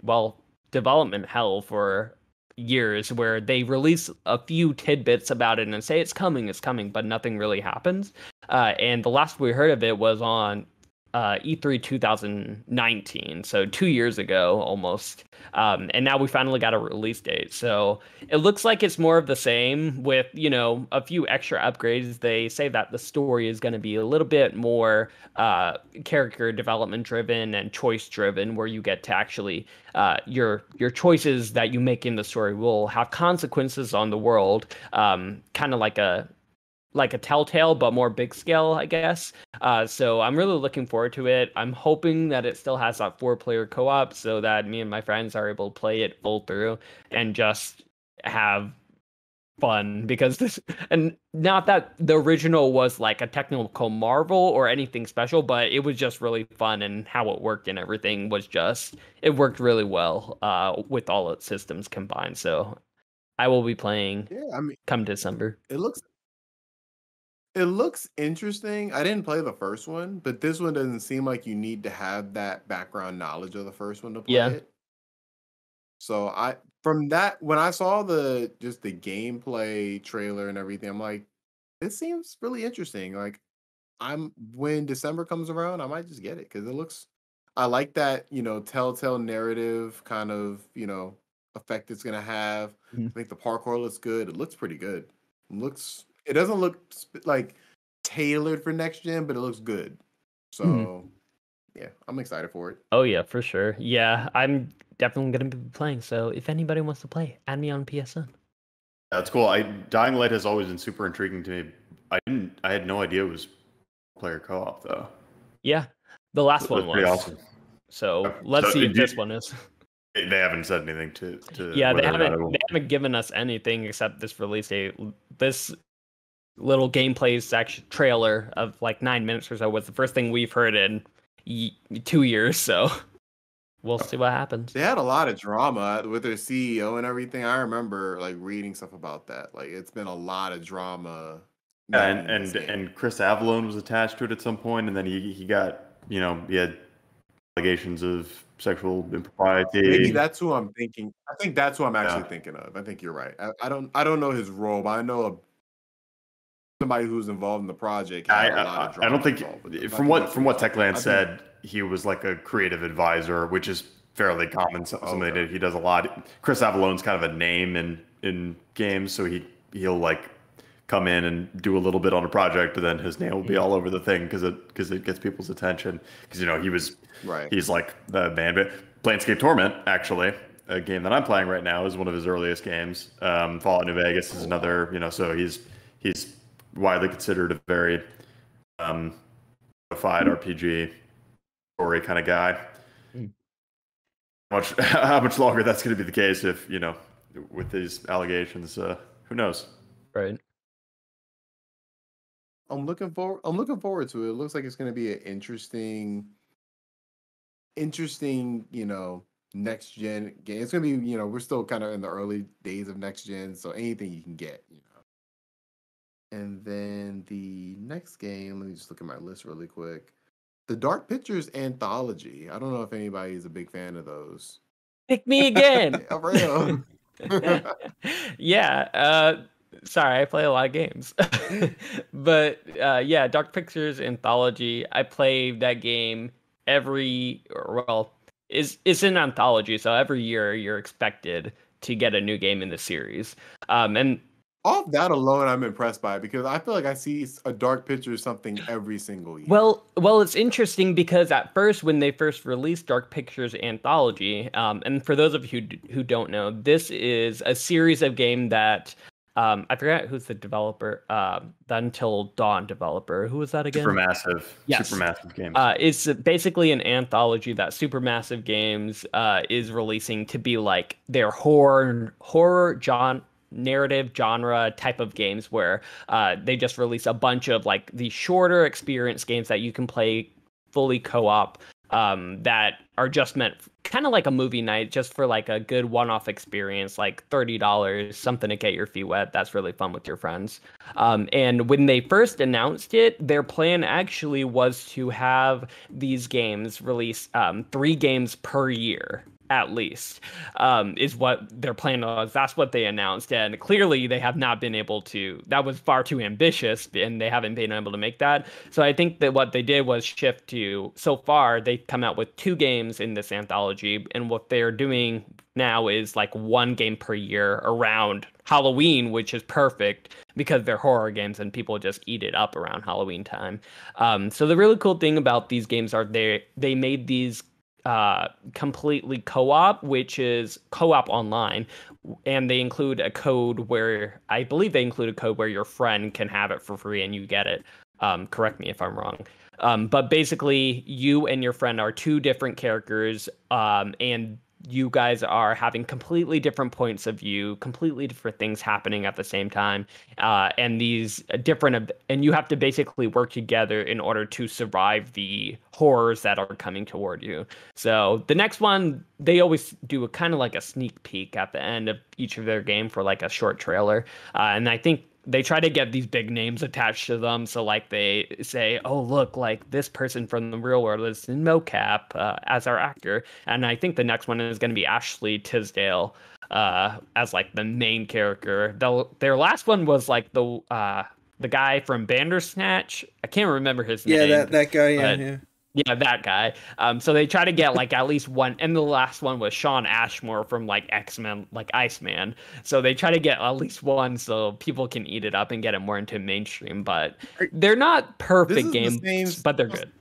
development hell for years, where they release a few tidbits about it and say it's coming, but nothing really happens. And the last we heard of it was on E3 2019, so 2 years ago almost. And now we finally got a release date. So it looks like it's more of the same with, a few extra upgrades. They say that the story is going to be a little bit more character development driven and choice driven, where you get to actually your choices that you make in the story will have consequences on the world, kind of like a Telltale, but more big scale, I guess. So I'm really looking forward to it. I'm hoping that it still has that 4-player co-op so that me and my friends are able to play it full through and just have fun, because and not that the original was like a technical marvel or anything special, but it was just really fun, and how it worked and everything was it worked really well with all its systems combined. So I will be playing come December. It looks interesting. I didn't play the first one, but this one doesn't seem like you need to have that background knowledge of the first one to play it. So when I saw the gameplay trailer and everything, I'm like, this seems really interesting. Like, when December comes around, I might just get it because I like that, Telltale narrative kind of, effect it's gonna have. I think the parkour looks good. It looks pretty good. It doesn't look like tailored for next gen, but it looks good. So, yeah, I'm excited for it. Oh yeah, for sure. Yeah, I'm definitely going to be playing. So if anybody wants to play, add me on PSN. That's cool. Dying Light has always been super intriguing to me. I had no idea it was player co-op though. Yeah, the last one was pretty awesome. So let's see if this one is. They haven't said anything to yeah, they haven't given us anything except this release date. This little gameplay section trailer of like 9 minutes or so was the first thing we've heard in 2 years, so we'll see what happens. They had a lot of drama with their CEO and everything. I remember like reading stuff about that. Like, it's been a lot of drama. Yeah, and Chris Avellone was attached to it at some point, and then he got, he had allegations of sexual impropriety. Maybe that's who I'm thinking. I think that's who I'm actually thinking of. I think you're right. I don't know his role, but I know somebody who's involved in the project. I don't think from what Techland said, he was like a creative advisor, which is fairly common. Something he does a lot. Chris Avallone's kind of a name in games, so he he'll like come in and do a little bit on a project, but then his name will be all over the thing because it gets people's attention. Because he's like the man. But Planescape Torment, actually, a game that I'm playing right now, is one of his earliest games. Fallout New Vegas is another. So he's widely considered a very modified RPG story kind of guy. How much longer that's going to be the case if with these allegations, who knows? Right. I'm looking forward to it. It looks like it's going to be an interesting, next gen game. It's going to be, we're still kind of in the early days of next gen, so anything you can get, And then the next game, let me just look at my list really quick. The Dark Pictures Anthology. I don't know if anybody's a big fan of those. Pick me again. Yeah. Sorry, I play a lot of games. But yeah, Dark Pictures Anthology. I play that game it's an anthology, so every year you're expected to get a new game in the series. And off that alone, I'm impressed by it because I feel like I see a Dark Pictures something every single year. Well, it's interesting because at first, when they first released Dark Pictures Anthology, and for those of you who don't know, this is a series of game that I forgot who's the developer, the Until Dawn developer. Who was that again? Supermassive. Yes. Supermassive Games. It's basically an anthology that Supermassive Games is releasing to be like their horror narrative genre type of games where they just release a bunch of like these shorter experience games that you can play fully co-op that are just meant kind of like a movie night, just for like a good one-off experience, like $30, something to get your feet wet. That's really fun with your friends. And when they first announced it, their plan actually was to have these games release 3 games per year. At least, is what their plan was. That's what they announced. And clearly they have not been able to, that was far too ambitious and they haven't been able to make that. So I think that what they did was shift to, so far they've come out with 2 games in this anthology. And what they're doing now is like 1 game per year around Halloween, which is perfect because they're horror games and people just eat it up around Halloween time. So the really cool thing about these games are they made these completely co-op, which is co-op online, and they include a code where I believe they include a code where your friend can have it for free and you get it. Correct me if I'm wrong. But basically you and your friend are 2 different characters, and you guys are having completely different points of view, completely different things happening at the same time, and these and you have to basically work together in order to survive the horrors that are coming toward you. So the next one, they always do a kind of like a sneak peek at the end of each of their game for like a short trailer, and I think they try to get these big names attached to them. So like they say, oh, look, like this person from the real world is in mocap as our actor. And I think the next one is going to be Ashley Tisdale as like the main character. Their last one was like the guy from Bandersnatch. I can't remember his name. Yeah, that guy. Yeah. Yeah, that guy. So they try to get like at least one, and the last one was Sean Ashmore from like X-Men, like Iceman. So they try to get at least one so people can eat it up and get it more into mainstream. But they're not perfect games, but they're good.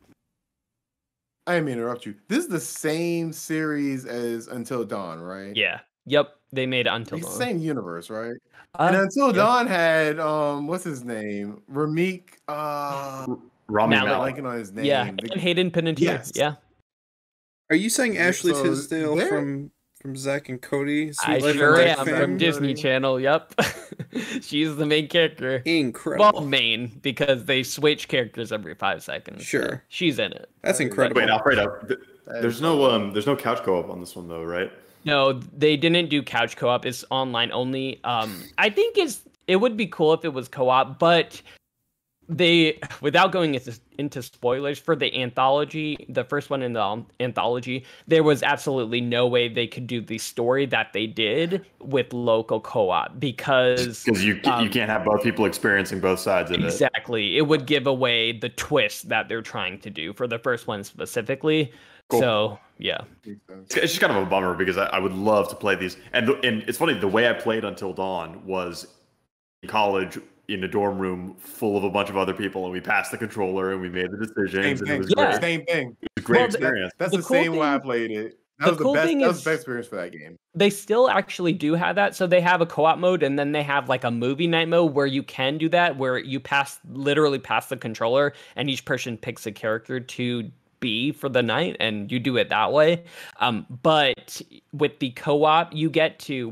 I didn't mean to interrupt you. This is the same series as Until Dawn, right? Yeah. Yep. They made Until Dawn. Same universe, right? And Until Dawn had what's his name? Rami Malek. On his name. Yeah, and Hayden Panettiere. Yes. Yeah. Are you saying Ashley Tisdale from Zack and Cody? I sure am, from Disney Channel. Yep. She's the main character. Incredible. Well, main, because they switch characters every 5 seconds. Sure. So she's in it. That's incredible. Wait, Alfredo, there's no couch co-op on this one though, right? No, they didn't do couch co-op. It's online only. I think it would be cool if it was co-op, but they, without going into spoilers for the anthology, the first one in the anthology, there was absolutely no way they could do the story that they did with local co-op because you can't have both people experiencing both sides of it. Exactly. It would give away the twist that they're trying to do for the first one specifically. Cool. So yeah, it's just kind of a bummer because I would love to play these, and it's funny, the way I played Until Dawn was college in a dorm room full of a bunch of other people, and we passed the controller and we made the decisions, and it was Yeah. great. Same thing. It was a great Well, experience. That's The the cool same way I thing- played it. That the was the cool best. thing That was is- the best experience for that game. They still actually do have that. So they have a co-op mode, and then they have like a movie night mode where you can do that, where you literally pass the controller, and each person picks a character to be for the night, and you do it that way. But with the co-op, you get to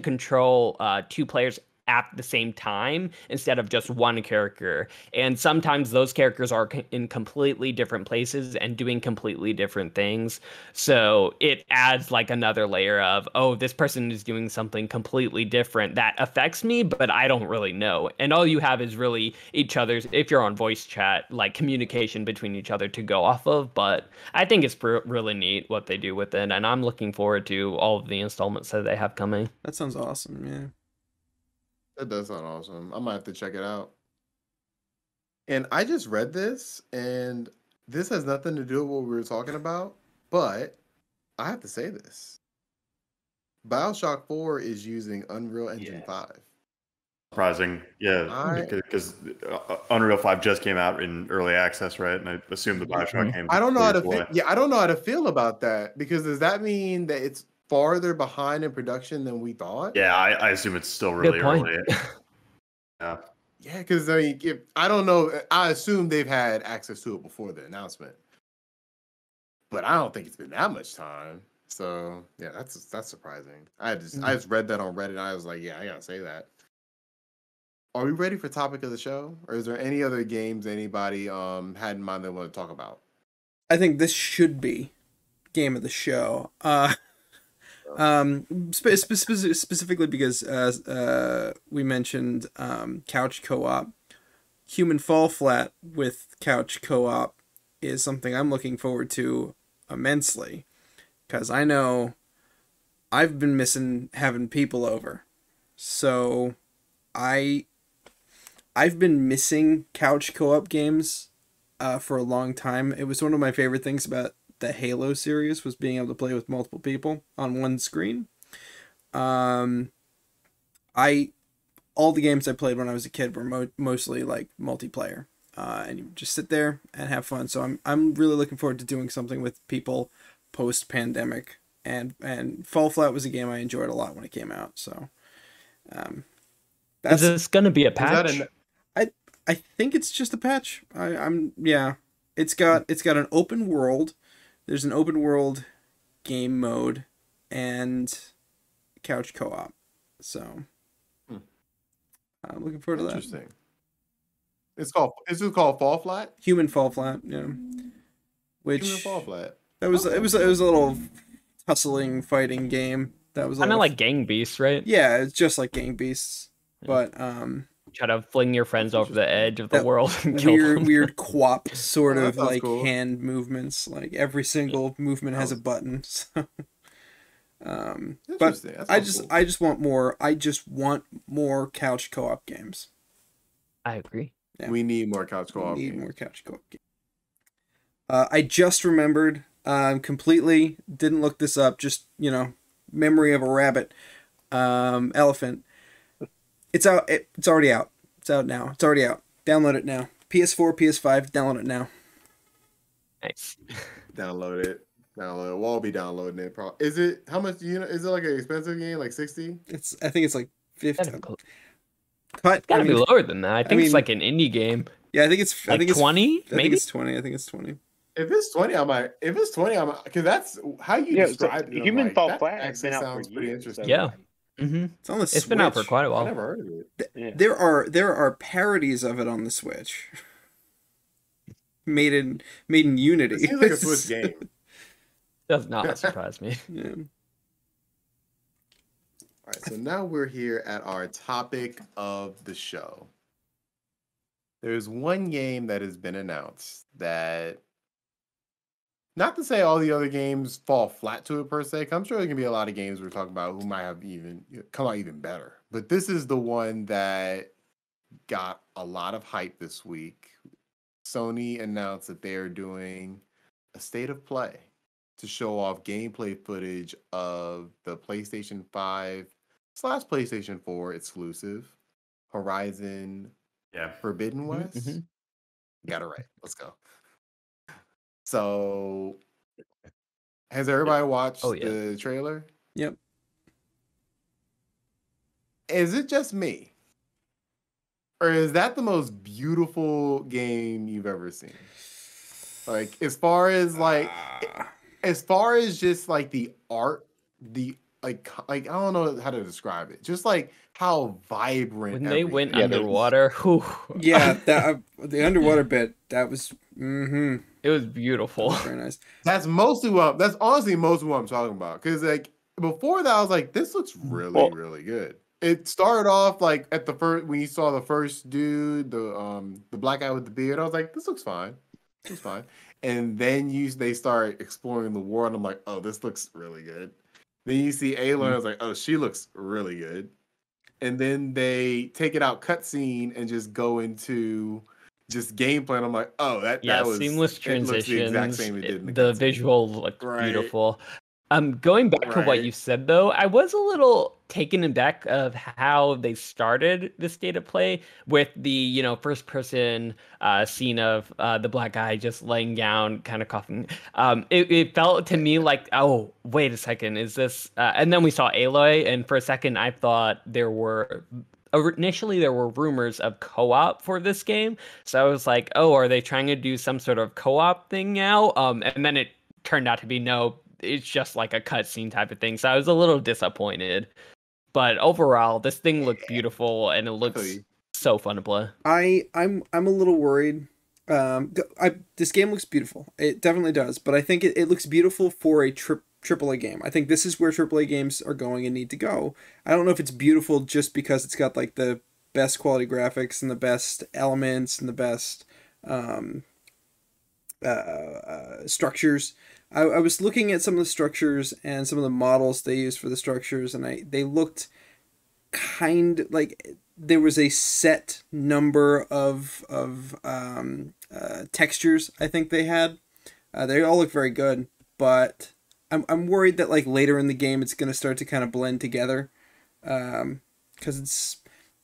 control 2 players at the same time instead of just one character. And sometimes those characters are in completely different places and doing completely different things. So it adds like another layer of, oh, this person is doing something completely different that affects me, but I don't really know. And all you have is really each other's, if you're on voice chat, like communication between each other to go off of. But I think it's really neat what they do with it. And I'm looking forward to all of the installments that they have coming. That sounds awesome. Yeah. That does sound awesome. I might have to check it out. And I just read this, and this has nothing to do with what we were talking about, but I have to say this. BioShock 4 is using Unreal Engine 5. Surprising, yeah, because Unreal 5 just came out in early access, right? And I assume the BioShock game. I don't know how to away. I don't know how to feel about that, because does that mean that it's farther behind in production than we thought? Yeah, I assume it's still really Good point. early. Yeah. Yeah, because I mean, I don't know. I assume they've had access to it before the announcement, but I don't think it's been that much time. So yeah, that's surprising. I just read that on Reddit, and I was like, yeah, I gotta say that. Are we ready for topic of the show, or is there any other games anybody had in mind they want to talk about? I think this should be game of the show. Specifically because we mentioned couch co-op. Human Fall Flat with couch co-op is something I'm looking forward to immensely, because I know I've been missing having people over. So I've been missing couch co-op games for a long time. It was one of my favorite things about the Halo series, was being able to play with multiple people on one screen. All the games I played when I was a kid were mostly like multiplayer, and you just sit there and have fun. So I'm really looking forward to doing something with people post pandemic, and Fall Flat was a game I enjoyed a lot when it came out. So Is this gonna be a patch? I think it's just a patch. It's got an open world. There's an open world game mode and couch co-op. So I'm looking forward to that. Interesting. Is it called Fall Flat? Human Fall Flat, yeah. Which Human Fall Flat. it was a little tussling fighting game. That was Kind of like Gang Beasts, right? Yeah, it's just like Gang Beasts, but Try to fling your friends over the edge of the that world and kill them. weird quap sort Oh, of that sounds like cool. hand movements. Like every single movement has a button. So, but Interesting. That sounds cool. I just want more. I just want more couch co-op games. I agree. Yeah. We need more couch co-op. Need games. more couch co-op games. I just remembered. Completely didn't look this up. Just memory of a rabbit. Elephant. It's out. It's already out. It's out now. It's already out. Download it now. PS4, PS5. Download it now. Nice. Download it. We'll all be downloading it. Is it how much? Is it like an expensive game? Like 60? I think it's like 50. Gotta be Cut. Gotta be lower than that. I think mean- it's like an indie game. Yeah, I think it's. Like 20, I think maybe? it's 20. I think it's 20. If it's 20, I might. If it's 20, I'm because that's how you Yeah, describe it. I'm Human like, Fall that Flat has actually been out for sounds pretty years. interesting. Yeah. Mm-hmm. It's on the Switch. It's been out for quite a I while. never heard of it. Yeah. There are parodies of it on the Switch. made in Unity. It seems like a Switch game. Does not surprise me. Yeah. All right, so now we're here at our topic of the show. There's one game that has been announced that, not to say all the other games fall flat to it per se, 'cause I'm sure there can be a lot of games we're talking about who might have even come out even better. But this is the one that got a lot of hype this week. Sony announced that they are doing a state of play to show off gameplay footage of the PlayStation 5/PlayStation 4 exclusive Horizon Yeah. Forbidden West. mhm. Got it right. Let's go. So, has everybody watched Oh, yeah. the trailer? Yep. Is it just me? Or is that the most beautiful game you've ever seen? Like, as far as just like the art, the like I don't know how to describe it. Just like how vibrant When they went everything is. underwater, whew, Yeah, that the underwater bit, that was it was beautiful. very nice. That's honestly mostly what I'm talking about. Because like before that, I was like, this looks really, really good. It started off like at the first when you saw the first dude, the black guy with the beard. I was like, this looks fine. This looks fine. And then they start exploring the world. And I'm like, oh, this looks really good. Then you see Aloy. I was like, oh, she looks really good. And then they take it out cutscene and just go into just gameplay. And I'm like, oh, that was seamless it looks the exact transitions. same it did in the The cutscene. visual looked Right. beautiful. Going back to what Right. you said though, I was a little taken aback of how they started the state of play with the first person scene of the black guy just laying down, kind of coughing. It felt to me like, oh, wait a second, is this? And then we saw Aloy, and for a second I thought initially there were rumors of co-op for this game, so I was like, oh, are they trying to do some sort of co-op thing now? And then it turned out to be no, it's just like a cutscene type of thing. So I was a little disappointed. But overall, this thing looked beautiful and it looks so fun to play. I'm a little worried. This game looks beautiful. It definitely does, but I think it looks beautiful for a AAA game. I think this is where AAA games are going and need to go. I don't know if it's beautiful just because it's got like the best quality graphics and the best elements and the best structures. I was looking at some of the structures and some of the models they used for the structures, and they looked kind like there was a set number of textures I think they had. They all look very good, but I'm worried that like later in the game it's going to start to kind of blend together, because it's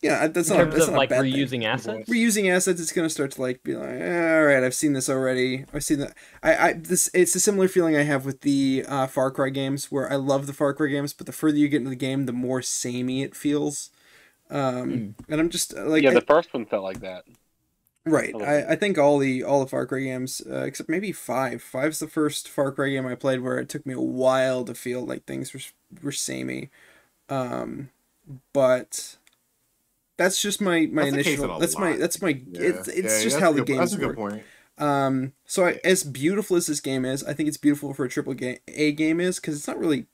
that's In not terms that's of not a like bad thing. reusing assets. Reusing assets, it's gonna start to like be like, all right, I've seen this already. I've seen that. It's a similar feeling I have with the Far Cry games, where I love the Far Cry games, but the further you get into the game, the more samey it feels. And I'm just like, the first one felt like that. right. little I think all the Far Cry games, except maybe 5. 5's the first Far Cry game I played where it took me a while to feel like things were samey. But that's just my That's the case initial. in a That's lot. my. It's Yeah, just that's how a the good- That's games a good work. point. So as beautiful as this game is, I think it's beautiful for a AAA game is, because it's not really.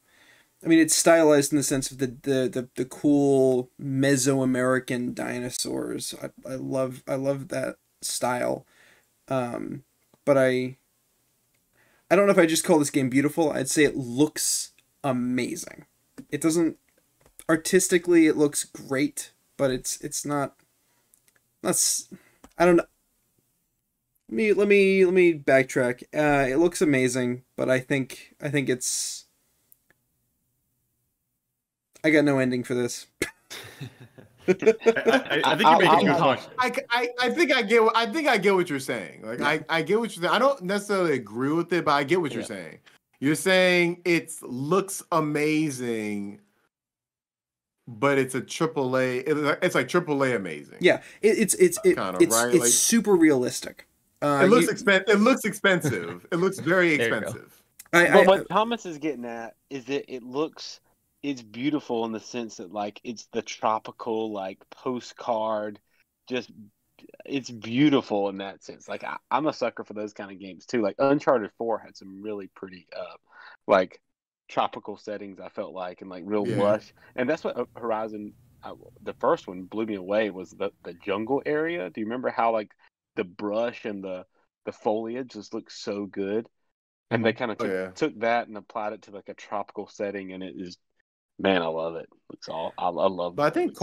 I mean, it's stylized in the sense of the cool Mesoamerican dinosaurs. I love that style. But I don't know if I just call this game beautiful. I'd say it looks amazing. It doesn't artistically. It looks great, but it's not. That's I don't know. Let me backtrack. It looks amazing, but I think it's. I got no ending for this. I think you're making too cautious. I think I get what you're saying. Like I get what you're saying. I don't necessarily agree with it, but I get what you're saying. You're saying it looks amazing, but it's a AAA. It's like AAA amazing. Yeah, it's Kinda, right? Like- super realistic. It looks expensive. It looks expensive. It looks very There you go. expensive. But what Thomas is getting at is that it's beautiful in the sense that like it's the tropical like postcard, just it's beautiful in that sense. Like I'm a sucker for those kind of games too. Like Uncharted 4 had some really pretty like tropical settings. I felt like and like real lush, and that's what Horizon. The first one blew me away was the jungle area. Do you remember how like the brush and the foliage just looked so good? And they kind of took that and applied it to like a tropical setting, and it is, man, I love it. It's all I love. But I think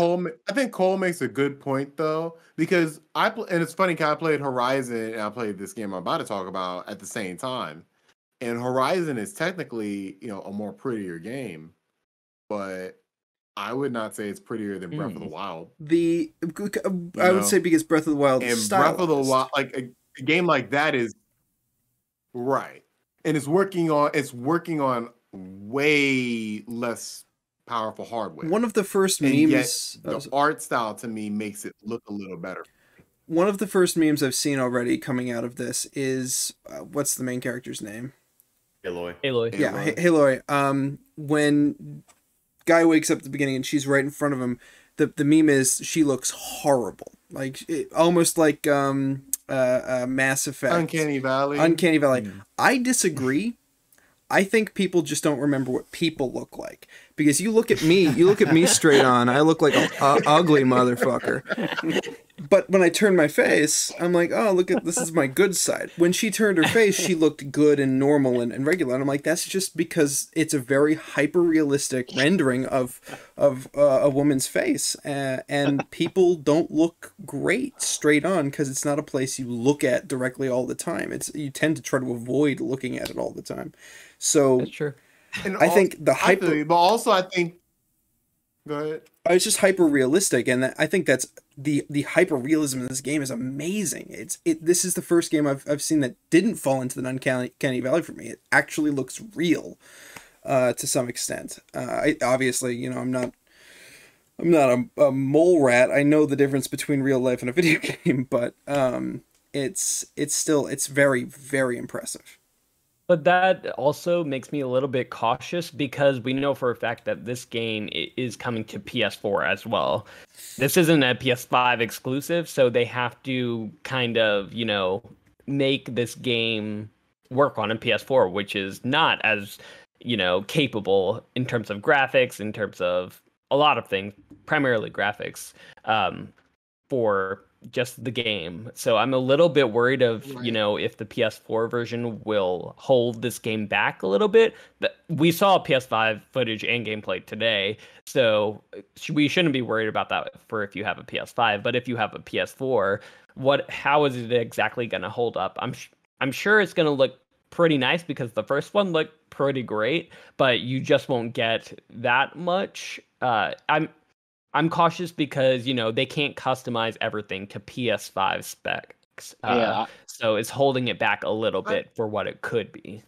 Cole makes a good point though, because and it's funny because I played Horizon and I played this game I'm about to talk about at the same time, and Horizon is technically a more prettier game, but I would not say it's prettier than Breath of the Hmm. Wild. I would say because Breath of the Wild is And Breath of the stylized. Wild, like a game like that is right, and it's working on way less powerful hardware. One of the first And yet memes. the art style to me makes it look a little better. One of the first memes I've seen already coming out of this is what's the main character's name? Aloy. Aloy. Yeah, Aloy. Aloy. When guy wakes up at the beginning and she's right in front of him, the meme is she looks horrible, like almost like Mass Effect, Uncanny Valley. Uncanny Valley. I disagree. I think people just don't remember what people look like, because you look at me straight on, I look like a ugly motherfucker. But when I turned my face, I'm like, oh, look at this is my good side. When she turned her face, she looked good and normal and regular. And I'm like, that's just because it's a very hyper realistic rendering of a woman's face, and people don't look great straight on because it's not a place you look at directly all the time. You tend to try to avoid looking at it all the time. So That's true. And I think the I feel you, but also I think. Go ahead. it's just hyper realistic, and I think that's the hyper realism in this game is amazing. This is the first game I've seen that didn't fall into the uncanny valley for me. It actually looks real, to some extent. I obviously, you know, I'm not a mole rat. I know the difference between real life and a video game, but it's very, very impressive. But that also makes me a little bit cautious because we know for a fact that this game is coming to PS4 as well. This isn't a PS5 exclusive, so they have to kind of, you know, make this game work on a PS4, which is not as, you know, capable in terms of graphics, in terms of a lot of things, primarily graphics, for just the game. So I'm a little bit worried of, you know, if the PS4 version will hold this game back a little bit. We saw PS5 footage and gameplay today, so we shouldn't be worried about that for if you have a PS5. But if you have a PS4, how is it exactly going to hold up? I'm sure it's going to look pretty nice because the first one looked pretty great, but you just won't get that much. I'm cautious because, you know, they can't customize everything to PS5 specs. So it's holding it back a little bit for what it could be.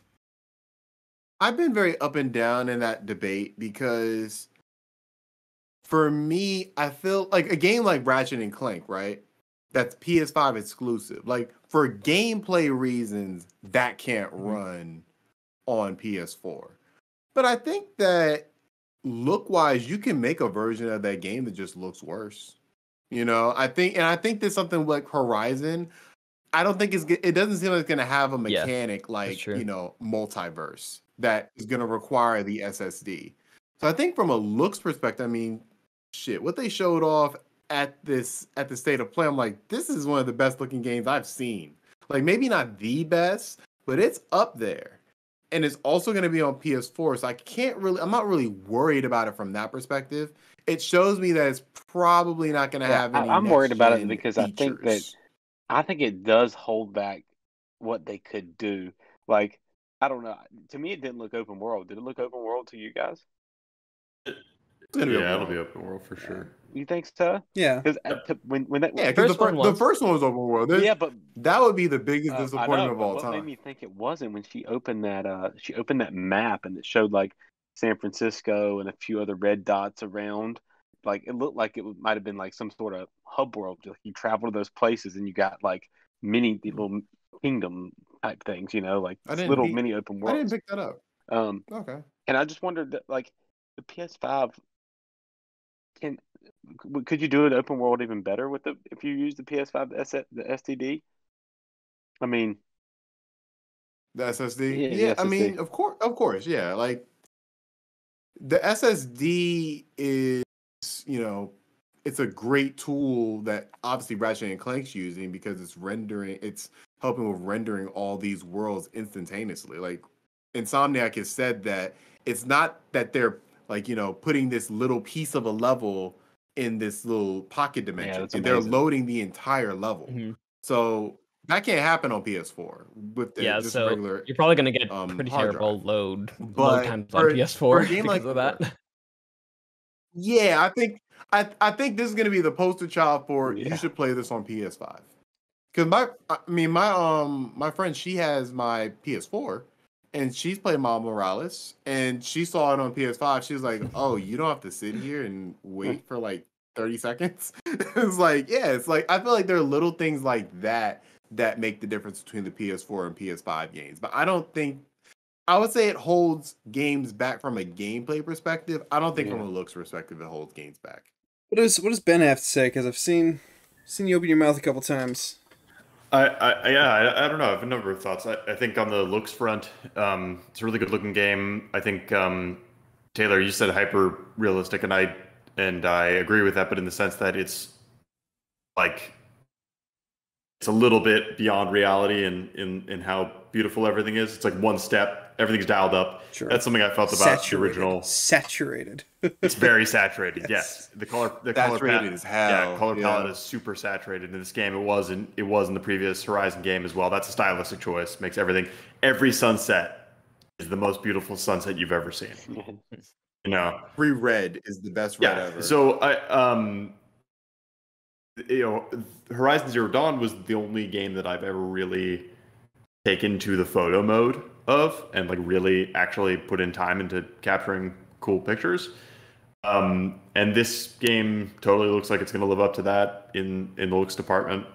I've been very up and down in that debate because for me, I feel like a game like Ratchet and Clank, right? That's PS5 exclusive. Like for gameplay reasons, that can't run on PS4. But I think that look wise, you can make a version of that game that just looks worse. You know, I think there's something like Horizon. I don't think it doesn't seem like it's going to have a mechanic like, you know, multiverse that is going to require the SSD. So I think from a looks perspective, I mean, shit, what they showed off at the State of Play, I'm like, this is one of the best looking games I've seen. Like maybe not the best, but it's up there. And it's also going to be on PS4, so I'm not really worried about it from that perspective. It shows me that it's probably not going to have any. I'm worried about it because features. I think it does hold back what they could do. Like, I don't know. To me, it didn't look open world. Did it look open world to you guys? Yeah, it'll be open world for sure. You think so? Yeah. Because the first one was open world. But that would be the biggest disappointment of all what time. What made me think it wasn't when she opened that map and it showed like San Francisco and a few other red dots around. Like it looked like it might have been like some sort of hub world. Like you travel to those places and you got like mini little kingdom type things, you know, like mini open world. I didn't pick that up. Okay. And I just wondered that like the PS5 could you do an open world even better with if you use the PS5 the SSD? I mean, the SSD. Yeah, I mean, of course, yeah. Like the SSD is, you know, it's a great tool that obviously Ratchet and Clank's using because it's helping with rendering all these worlds instantaneously. Like Insomniac has said that it's not that they're like, you know, putting this little piece of a level in this little pocket dimension. Yeah, they're loading the entire level. Mm-hmm. So that can't happen on PS4 with so regular. You're probably going to get pretty terrible load times on PS4 because of that. Yeah, I think this is gonna be the poster child for Yeah. you should play this on PS5. Because my friend, she has my PS4 and she's played Miles Morales and she saw it on PS5. She was like, "Oh, you don't have to sit here and wait for like 30 seconds." It's like, yeah, it's like I feel like there are little things like that that make the difference between the PS4 and PS5 games. But I don't think I would say it holds games back from a gameplay perspective. I don't think from a looks perspective it holds games back. What does Ben have to say? Because I've seen you open your mouth a couple times. I don't know. I have a number of thoughts. I think on the looks front, it's a really good looking game. I think Taylor, you said hyper realistic, and I agree with that, but in the sense that it's like it's a little bit beyond reality in how beautiful everything is. It's like one step, everything's dialed up. Sure. That's something I felt about the original. Saturated. It's very saturated. Yes. Yes, the color Saturated as hell. Yeah, color Yeah. palette is super saturated in this game. It was in the previous Horizon game as well. That's a stylistic choice. Makes every sunset is the most beautiful sunset you've ever seen. You know, Free Red is the best red ever. So Horizon Zero Dawn was the only game that I've ever really taken to the photo mode of and like really actually put in time into capturing cool pictures. And this game totally looks like it's going to live up to that in the looks department.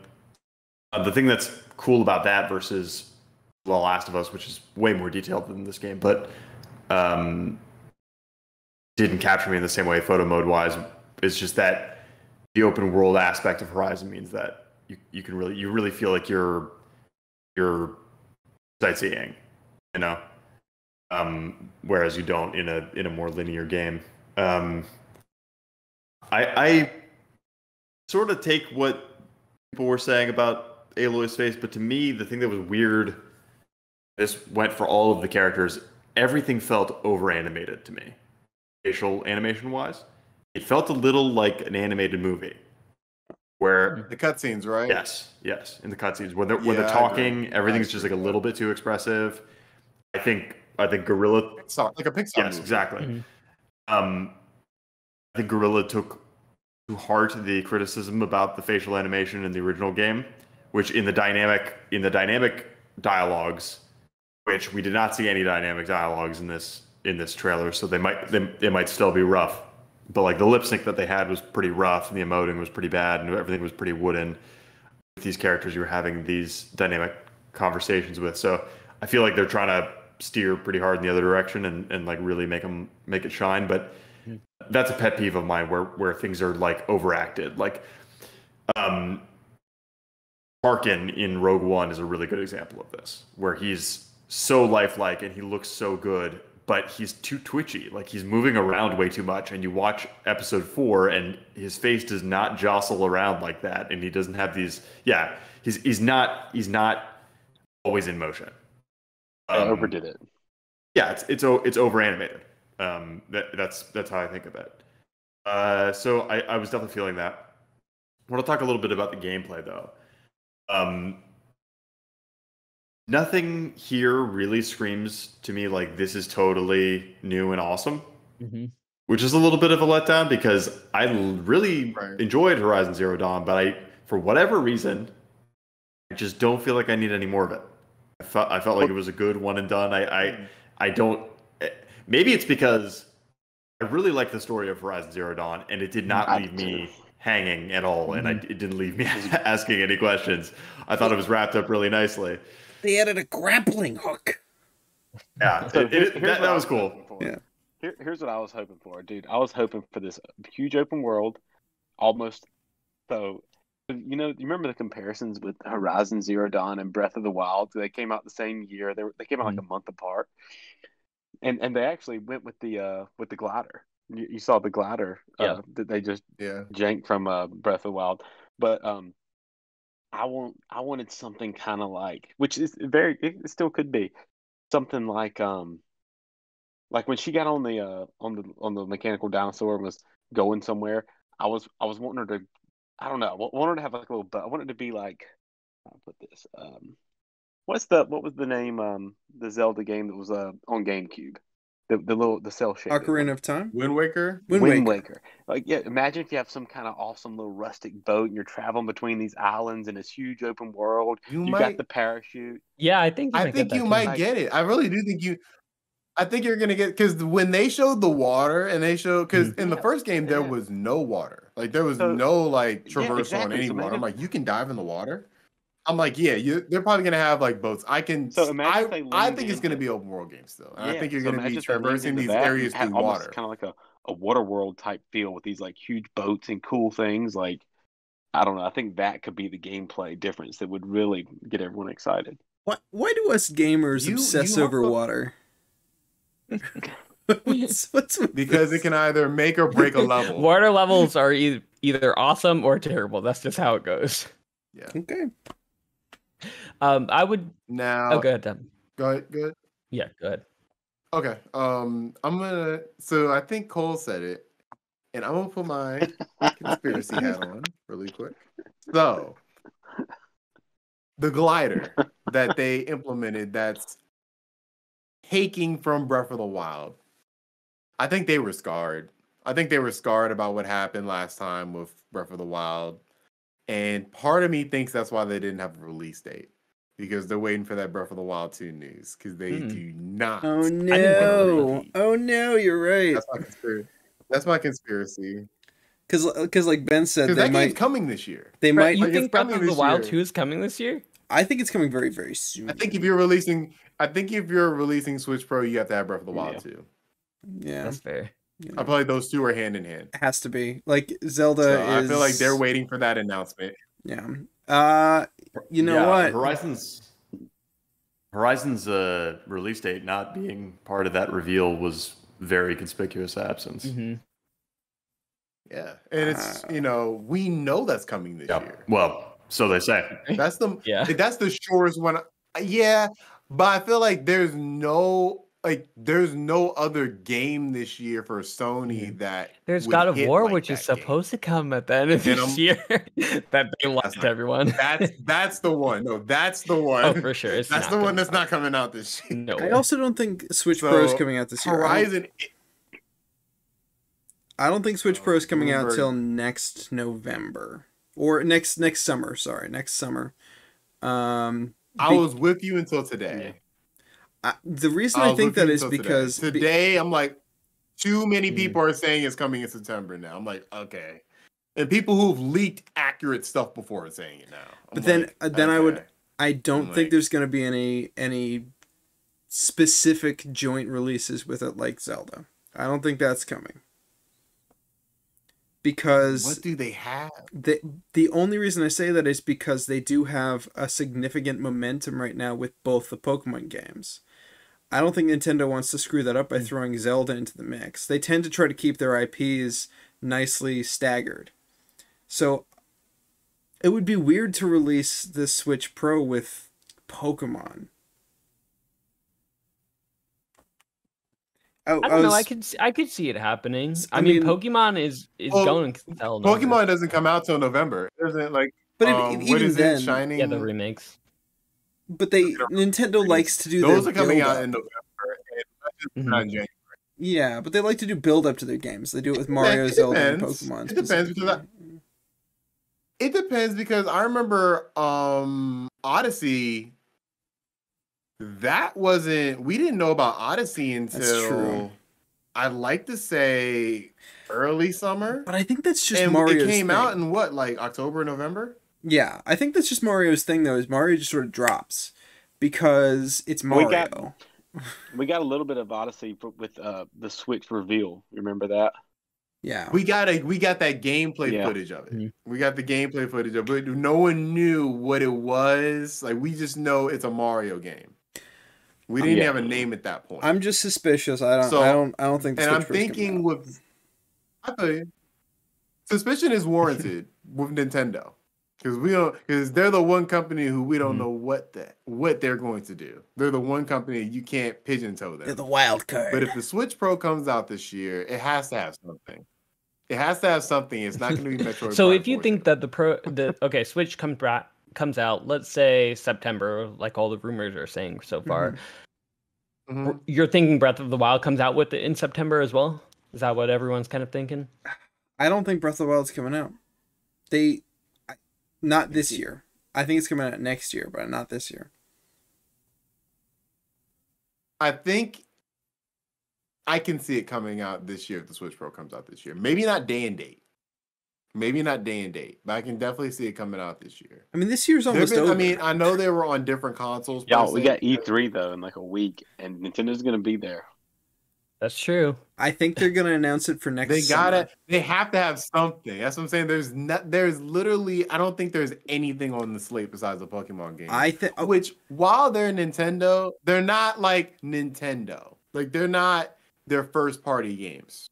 The thing that's cool about that versus The Last of Us, which is way more detailed than this game, but didn't capture me in the same way photo mode wise, is just that the open world aspect of Horizon means that you really feel like you're sightseeing, you know, whereas you don't in a more linear game. I sort of take what people were saying about Aloy's face, but to me, the thing that was weird, this went for all of the characters. Everything felt over animated to me, facial animation wise. It felt a little like an animated movie, where the cutscenes, right? yes, in the cutscenes when they're Yeah, I talking, agree. everything's I just like agree. a little bit too expressive. I think Guerrilla. Pixar, like a Pixar Yes, movie. exactly. I think Guerrilla took to heart the criticism about the facial animation in the original game, which in the dynamic dialogues, which we did not see any dynamic dialogues in this trailer, so they might still be rough. But like the lip sync that they had was pretty rough, and the emoting was pretty bad, and everything was pretty wooden with these characters you were having these dynamic conversations with. So I feel like they're trying to steer pretty hard in the other direction and like really make it shine. But that's a pet peeve of mine where things are like overacted. Like Tarkin in Rogue One is a really good example of this, where he's so lifelike and he looks so good, but he's too twitchy. Like he's moving around way too much. And you watch episode 4 and his face does not jostle around like that. And he doesn't have these, he's not always in motion. I overdid it. Yeah, it's over animated. That's how I think of it. So I was definitely feeling that. I want to talk a little bit about the gameplay though. Nothing here really screams to me like this is totally new and awesome, which is a little bit of a letdown because I really enjoyed Horizon Zero Dawn, but for whatever reason, I just don't feel like I need any more of it. I felt like it was a good one and done. I don't. Maybe it's because I really like the story of Horizon Zero Dawn, and it did not leave me hanging at all, and it didn't leave me asking any questions. I thought it was wrapped up really nicely. They added a grappling hook. Yeah, So that was cool. Yeah. Here's what I was hoping for, dude. I was hoping for this huge open world, almost. So, you remember the comparisons with Horizon Zero Dawn and Breath of the Wild? They came out the same year. They came out like a month apart, and they actually went with the glider. You saw the glider that they just janked from Breath of the Wild, but I wanted something kind of like, which is it still could be something like when she got on the mechanical dinosaur and was going somewhere. I was wanting her to, I don't know, I wanted her to have like a little, I wanted it to be like, I'll put this, what was the name, the Zelda game that was on GameCube? the cell shaded one. Ocarina of Time. Wind Waker. Wind Waker. Like, yeah, imagine if you have some kind of awesome little rustic boat and you're traveling between these islands in this huge open world. You got the parachute. Yeah, I think you might get it. I really do think you. I think you're gonna get, because when they showed the water and they showed, because in the first game there was no water, like there was no like traversal on any water. I'm like, you can dive in the water. I'm like, yeah, they're probably gonna have like boats. I think it's gonna be open world game still. And I think you're gonna be traversing these areas through water, kind of like a water world type feel with these like huge boats and cool things. Like, I don't know. I think that could be the gameplay difference that would really get everyone excited. Why do us gamers obsess over water? what's because it can either make or break a level. Water levels are either awesome or terrible. That's just how it goes. Yeah. Okay. I would now. Oh, go ahead, Tim. Go ahead. Yeah, go ahead. Okay. I'm gonna. So I think Cole said it, and I'm gonna put my conspiracy hat on really quick. So the glider that they implemented, that's taking from Breath of the Wild, I think they were scarred. I think they were scarred about what happened last time with Breath of the Wild. And part of me thinks that's why they didn't have a release date. Because they're waiting for that Breath of the Wild 2 news. Because they do not. Oh no. Oh no, you're right. That's my conspiracy. Because like Ben said, because that game's coming this year. They might. You think Breath of the Wild 2 is coming this year? I think it's coming very, very soon. I think if you're releasing Switch Pro, you have to have Breath of the Wild 2. Yeah, that's fair. I feel like those two are hand in hand. It has to be. Like Zelda I feel like they're waiting for that announcement. Yeah. You know what? Horizon's release date not being part of that reveal was very conspicuous absence. Mm-hmm. Yeah, and it's we know that's coming this year. Well, so they say. That's the surest one. Yeah, but I feel like there's no other game this year for Sony that there's God of War, which is supposed to come at the end of this year. That they lost to everyone. That's the one. No, that's the one. Oh, for sure. That's the one that's not coming out this year. No. I also don't think Switch Pro is coming out this year. Horizon. I don't think Switch Pro is coming out till next November or next summer. Sorry, next summer. I was with you until today. The reason I think that is because today I'm like, too many people are saying it's coming in September now. I'm like, okay, and people who've leaked accurate stuff before are saying it now. I don't think there's going to be any specific joint releases with it like Zelda. I don't think that's coming. Because what do they have? The only reason I say that is because they do have a significant momentum right now with both the Pokemon games. I don't think Nintendo wants to screw that up by throwing Zelda into the mix. They tend to try to keep their IPs nicely staggered. So it would be weird to release the Switch Pro with Pokemon. I don't know. I could see it happening. I mean, Pokemon is going to sell. Pokemon doesn't come out till November. Isn't like. But even then, Shining? Yeah, the remakes. But Nintendo likes to do those are coming out in November, and not in January. Yeah, but they like to do build up to their games. They do it with Mario, Zelda, and Pokemon. It depends because I remember Odyssey. We didn't know about Odyssey until I'd like to say early summer. But I think that's just Mario's it came out in what, like October, November? Yeah, I think that's just Mario's thing though, is Mario just sort of drops because it's Mario. We got a little bit of Odyssey with the Switch reveal. Remember that? Yeah. We got that gameplay footage of it. Mm-hmm. We got the gameplay footage of it, but no one knew what it was. Like, we just know it's a Mario game. We didn't have a name at that point. I'm just suspicious. I don't think the Switch I'm thinking suspicion is warranted with Nintendo. Because they're the one company who we don't know what they're going to do. They're the one company you can't pigeonhole them. They're the wild card. But if the Switch Pro comes out this year, it has to have something. It has to have something. It's not going to be Metroid. So if you think that Switch comes out, let's say September, like all the rumors are saying so far. Mhm. You're thinking Breath of the Wild comes out with it in September as well? Is that what everyone's kind of thinking? I don't think Breath of the Wild's coming out. Not this year. I think it's coming out next year, but not this year. I think I can see it coming out this year if the Switch Pro comes out this year. Maybe not day and date. But I can definitely see it coming out this year. I mean, this year's almost over. I mean, I know they were on different consoles. Y'all, we got E3 though in like a week, and Nintendo's gonna be there. That's true. I think they're gonna announce it for next. They summer. gotta. They have to have something. That's what I'm saying. There's literally. I don't think there's anything on the slate besides the Pokemon game. I think. Which, while they're Nintendo, they're not like Nintendo. Like they're not their first party games.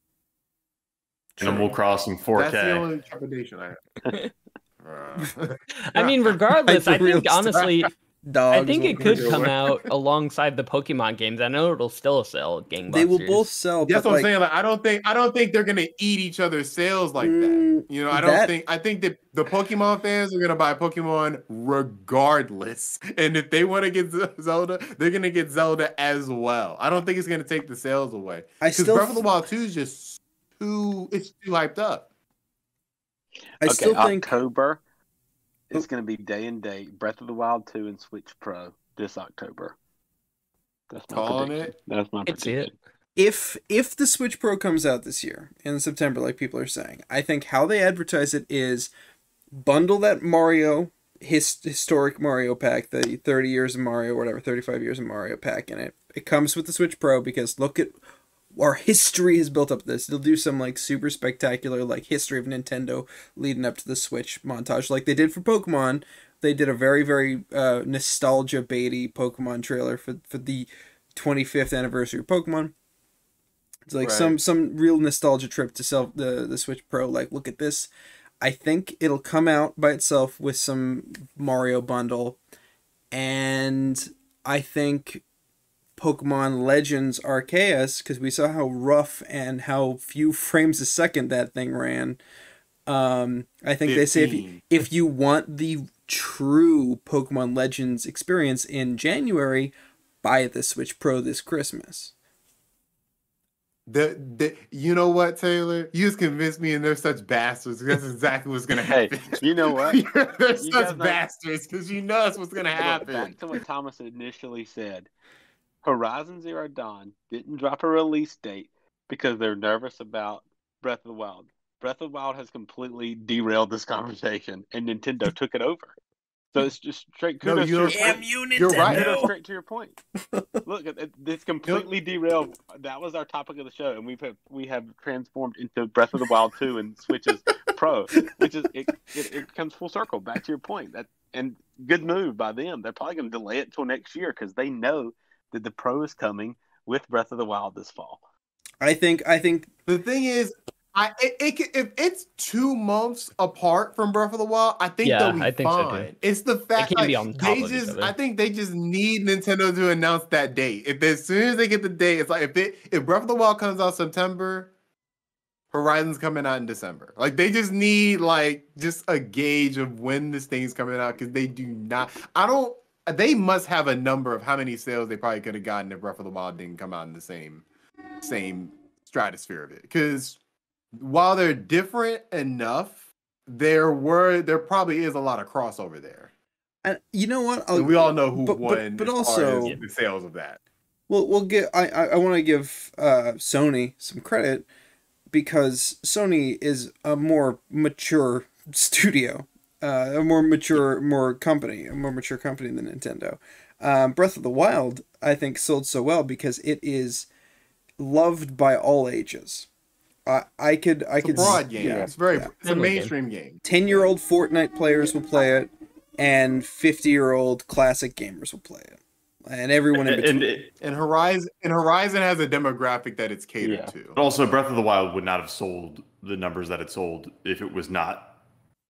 Animal Crossing 4K. That's the only trepidation I have. I mean, regardless, I think Hyper-realistic. honestly, Dogs I think it will could go come away. out alongside the Pokemon games. I know it'll still sell gangbusters. They will both sell. That's but what I'm like, saying. Like, I don't think they're gonna eat each other's sales like that. You know, I think that the Pokemon fans are gonna buy Pokemon regardless. And if they want to get Zelda, they're gonna get Zelda as well. I don't think it's gonna take the sales away. I Because still. Breath of the Wild 2 is just it's too hyped up. I still think. October is going to be day and date. Breath of the Wild 2 and Switch Pro this October. That's my Calling prediction. it. That's my Could see it. prediction. If the Switch Pro comes out this year in September, like people are saying, I think how they advertise it is bundle that Mario historic Mario pack, the 30 years of Mario, whatever, 35 years of Mario pack in it. It comes with the Switch Pro because look at our history has built up this. They'll do some like super spectacular like history of Nintendo leading up to the Switch montage, like they did for Pokemon. They did a very very nostalgia baity Pokemon trailer for the 25th anniversary of Pokemon. It's like Right. some real nostalgia trip to sell the Switch Pro. Like look at this. I think it'll come out by itself with some Mario bundle, and I think Pokemon Legends Arceus, because we saw how rough and how few frames a second that thing ran. I think they say 15. if you want the true Pokemon Legends experience in January, buy the Switch Pro this Christmas. You know what, Taylor? You just convinced me, and they're such bastards. That's exactly what's gonna Hey, happen. you know what? They're You guys such know- bastards because you know that's what's gonna Look, happen. back to what Thomas initially said. Horizon Zero Dawn didn't drop a release date because they're nervous about Breath of the Wild. Breath of the Wild has completely derailed this conversation, and Nintendo took it over. So it's just straight No, kudos you to don't- your Damn point. you, Nintendo! You're right. Kudos straight to your point. Look, it's completely derailed. That was our topic of the show, and we have transformed into Breath of the Wild 2 and Switch's Pro, which is it comes full circle back to your point. And good move by them. They're probably going to delay it till next year because they know that the Pro is coming with Breath of the Wild this fall. I think The thing is, if it's 2 months apart from Breath of the Wild, I think Yeah, they'll be I think so, too. fine. It's the fact can't be like, on top they of each just, other. I think they just need Nintendo to announce that date. As soon as they get the date, it's like if Breath of the Wild comes out September, Horizon's coming out in December. Like they just need like just a gauge of when this thing's coming out because they do not. They must have a number of how many sales they probably could have gotten if Breath of the Wild didn't come out in the same stratosphere of it. Because while they're different enough, there probably is a lot of crossover there. and you know what? And we all know who but won. but as far also- as the sales of that. We'll get. I want to give Sony some credit because Sony is a more mature studio, a more mature company than Nintendo. Breath of the Wild, I think, sold so well because it is loved by all ages. I could It's a broad game. yeah, It's very. yeah. It's a Family game. mainstream game. 10-year-old Fortnite players will play it, and 50-year-old classic gamers will play it, and everyone in between. And Horizon has a demographic that it's catered Yeah. to. But also, Breath of the Wild would not have sold the numbers that it sold if it was not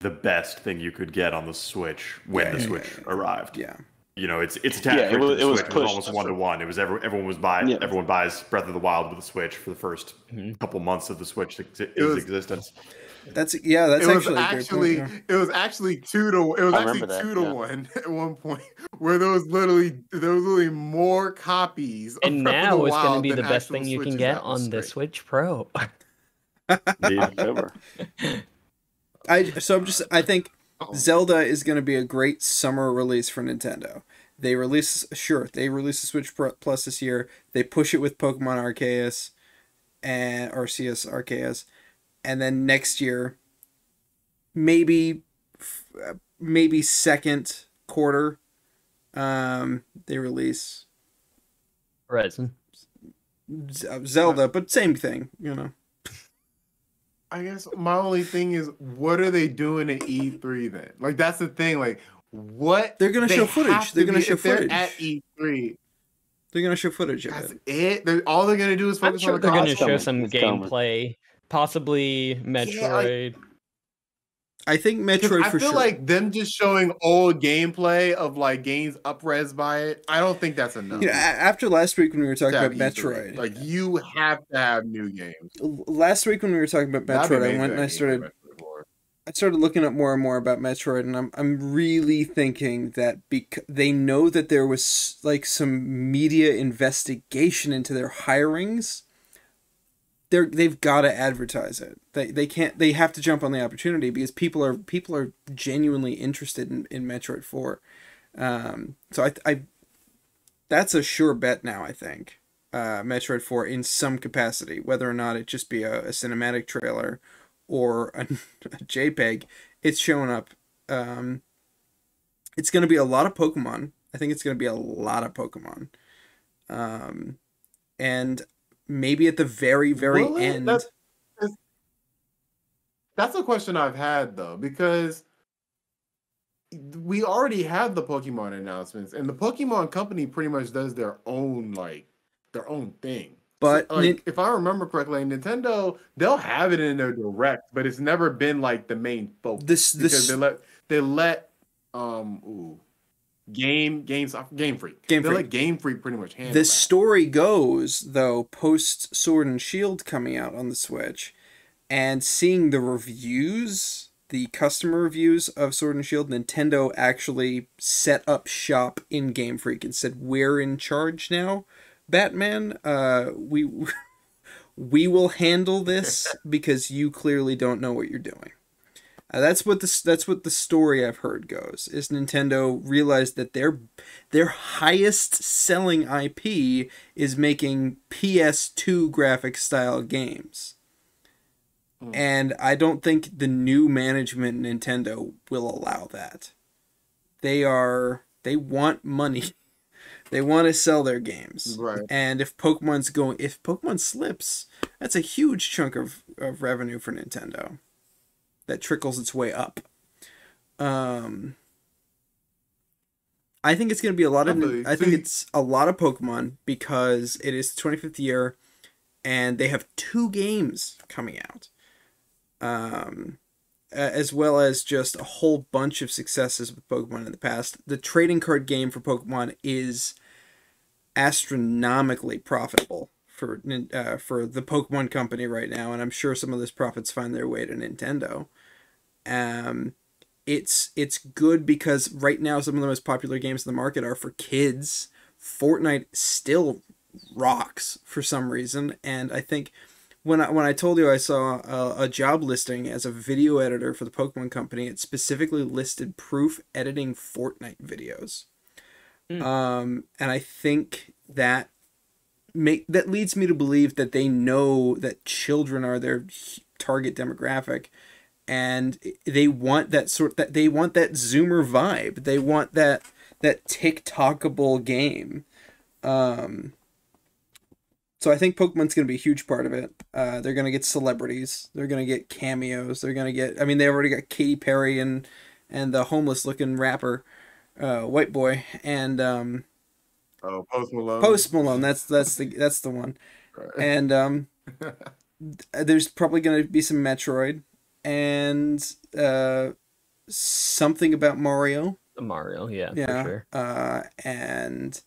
the best thing you could get on the Switch when Yeah, the yeah, Switch yeah. arrived. Yeah. You know, it's attached Yeah, to the it was Switch. It was pushed almost 1-to-1. It was everyone Yeah. everyone buys Breath of the Wild with the Switch for the first Mhm. couple months of the Switch was- existence. That's it was actually a great actually point. it was actually two to I remember that, 2-1 at one point, where there was literally more copies of And Breath of the now it's going to Wild be than the best actual thing you can Switches get out in on the straight. Switch Pro. Indeed. October. I think Oh. Zelda is going to be a great summer release for Nintendo. They release a Switch Plus this year. They push it with Pokemon Arceus and Arceus, and then next year, maybe second quarter, they release Horizon. Zelda, but same thing, you know. I guess my only thing is, what are they doing at E3 then? Like, that's the thing. Like, what They're gonna they show footage. have to They're gonna be- show if they're footage. at E3. They're gonna show footage of That's it. it. All they're gonna do is I'm focus sure on the they're going to console. show It's some coming. gameplay, possibly Metroid. I think 'Cause Metroid I for feel sure. like them just showing old gameplay of like games up-res by it. I don't think that's enough. You know, after last week when we were talking to have about E3. Metroid, Like, you have to have new games. last week when we were talking about That'd be Metroid, I amazing went and I if they made started Metroid 4. looking up more and more about Metroid, and I'm really thinking that they know that there was like some media investigation into their hirings. They've got to advertise it. They can't. They have to jump on the opportunity because people are genuinely interested in Metroid 4. So I that's a sure bet now. I think Metroid 4 in some capacity, whether or not it just be a cinematic trailer or a JPEG, it's showing up. It's going to be a lot of Pokemon. I think it's going to be a lot of Pokemon. And maybe at the very, very Will it? end. That's a question I've had though, because we already have the Pokemon announcements, and the Pokemon company pretty much does their own thing. But So, like, if I remember correctly, Nintendo, they'll have it in their direct, but it's never been like the main focus. Because they let Game Freak. They let Game Freak pretty much handle the that. story goes, though, post Sword and Shield coming out on the Switch, and seeing the reviews, the customer reviews of Sword and Shield, Nintendo actually set up shop in Game Freak and said, "We're in charge now, Batman. We will handle this because you clearly don't know what you're doing." That's what the story I've heard goes. Is Nintendo realized that their highest selling IP is making PS2 graphic style games. And I don't think the new management in Nintendo will allow that. They want money. They want to sell their games. Right. And if Pokemon slips, that's a huge chunk of revenue for Nintendo that trickles its way up. I think it's going to be it's a lot of Pokemon because it is the 25th year and they have 2 games coming out. As well as just a whole bunch of successes with Pokemon in the past. The trading card game for Pokemon is astronomically profitable for the Pokemon company right now, and I'm sure some of those profits find their way to Nintendo. It's good because right now some of the most popular games in the market are for kids. Fortnite still rocks for some reason, and I think when I told you I saw a job listing as a video editor for the Pokemon company, it specifically listed proof editing Fortnite videos. And I think that leads me to believe that they know that children are their target demographic, and they want that Zoomer vibe. They want that TikTokable game. So I think Pokemon's going to be a huge part of it. They're going to get celebrities. They're going to get cameos. They're going to get... I mean, they already got Katy Perry and the homeless-looking rapper, White Boy, and... Post Malone. Post Malone, that's the one. Right. And there's probably going to be some Metroid, and something about Mario. Mario, yeah, Yeah. for sure. And...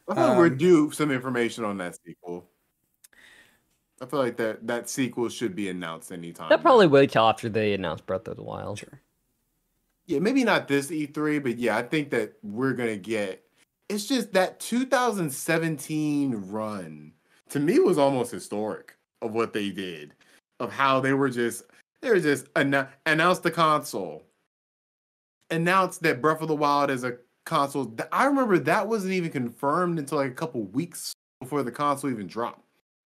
I thought we're due some information on that sequel. I feel like that sequel should be announced anytime. They'll probably now. wait till after they announce Breath of the Wild. Sure. Yeah, maybe not this E3, but yeah, I think that we're gonna get. It's just that 2017 run to me was almost historic of what they did, of how they were just announced the console, announced that Breath of the Wild is a console. I remember that wasn't even confirmed until like a couple weeks before the console even dropped,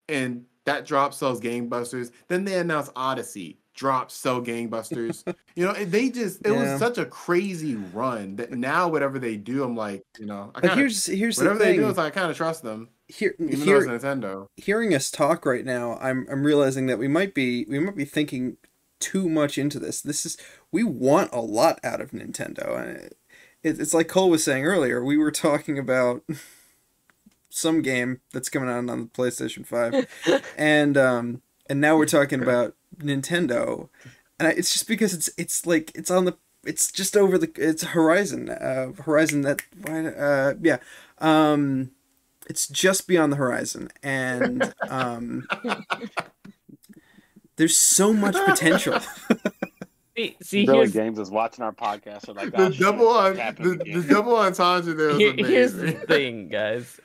and that drop sells gangbusters. Then they announced Odyssey. Drop, sell gangbusters. You know, it was such a crazy run that now whatever they do, I'm like, you know, here's whatever the they thing. do, is I kind of trust them. Even though it's Nintendo. Hearing us talk right now, I'm realizing that we might be thinking too much into this. We want a lot out of Nintendo, and it's like Cole was saying earlier. We were talking about some game that's coming out on the PlayStation 5, and now we're talking about Nintendo, and it's just because it's just over it's Horizon, it's just beyond the horizon, and there's so much potential. See, Billy Games is watching our podcast. So like, the double entendre there was amazing. Here's the thing, guys.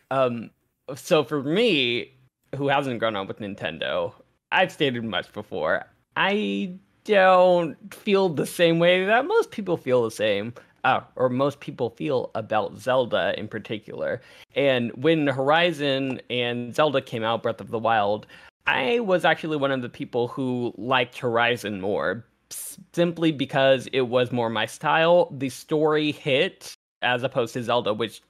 So for me, who hasn't grown up with Nintendo, I've stated much before. I don't feel the same way that most people feel the same, or most people feel about Zelda in particular. And when Horizon and Zelda came out, Breath of the Wild, I was actually one of the people who liked Horizon more, simply because it was more my style. The story hit, as opposed to Zelda, which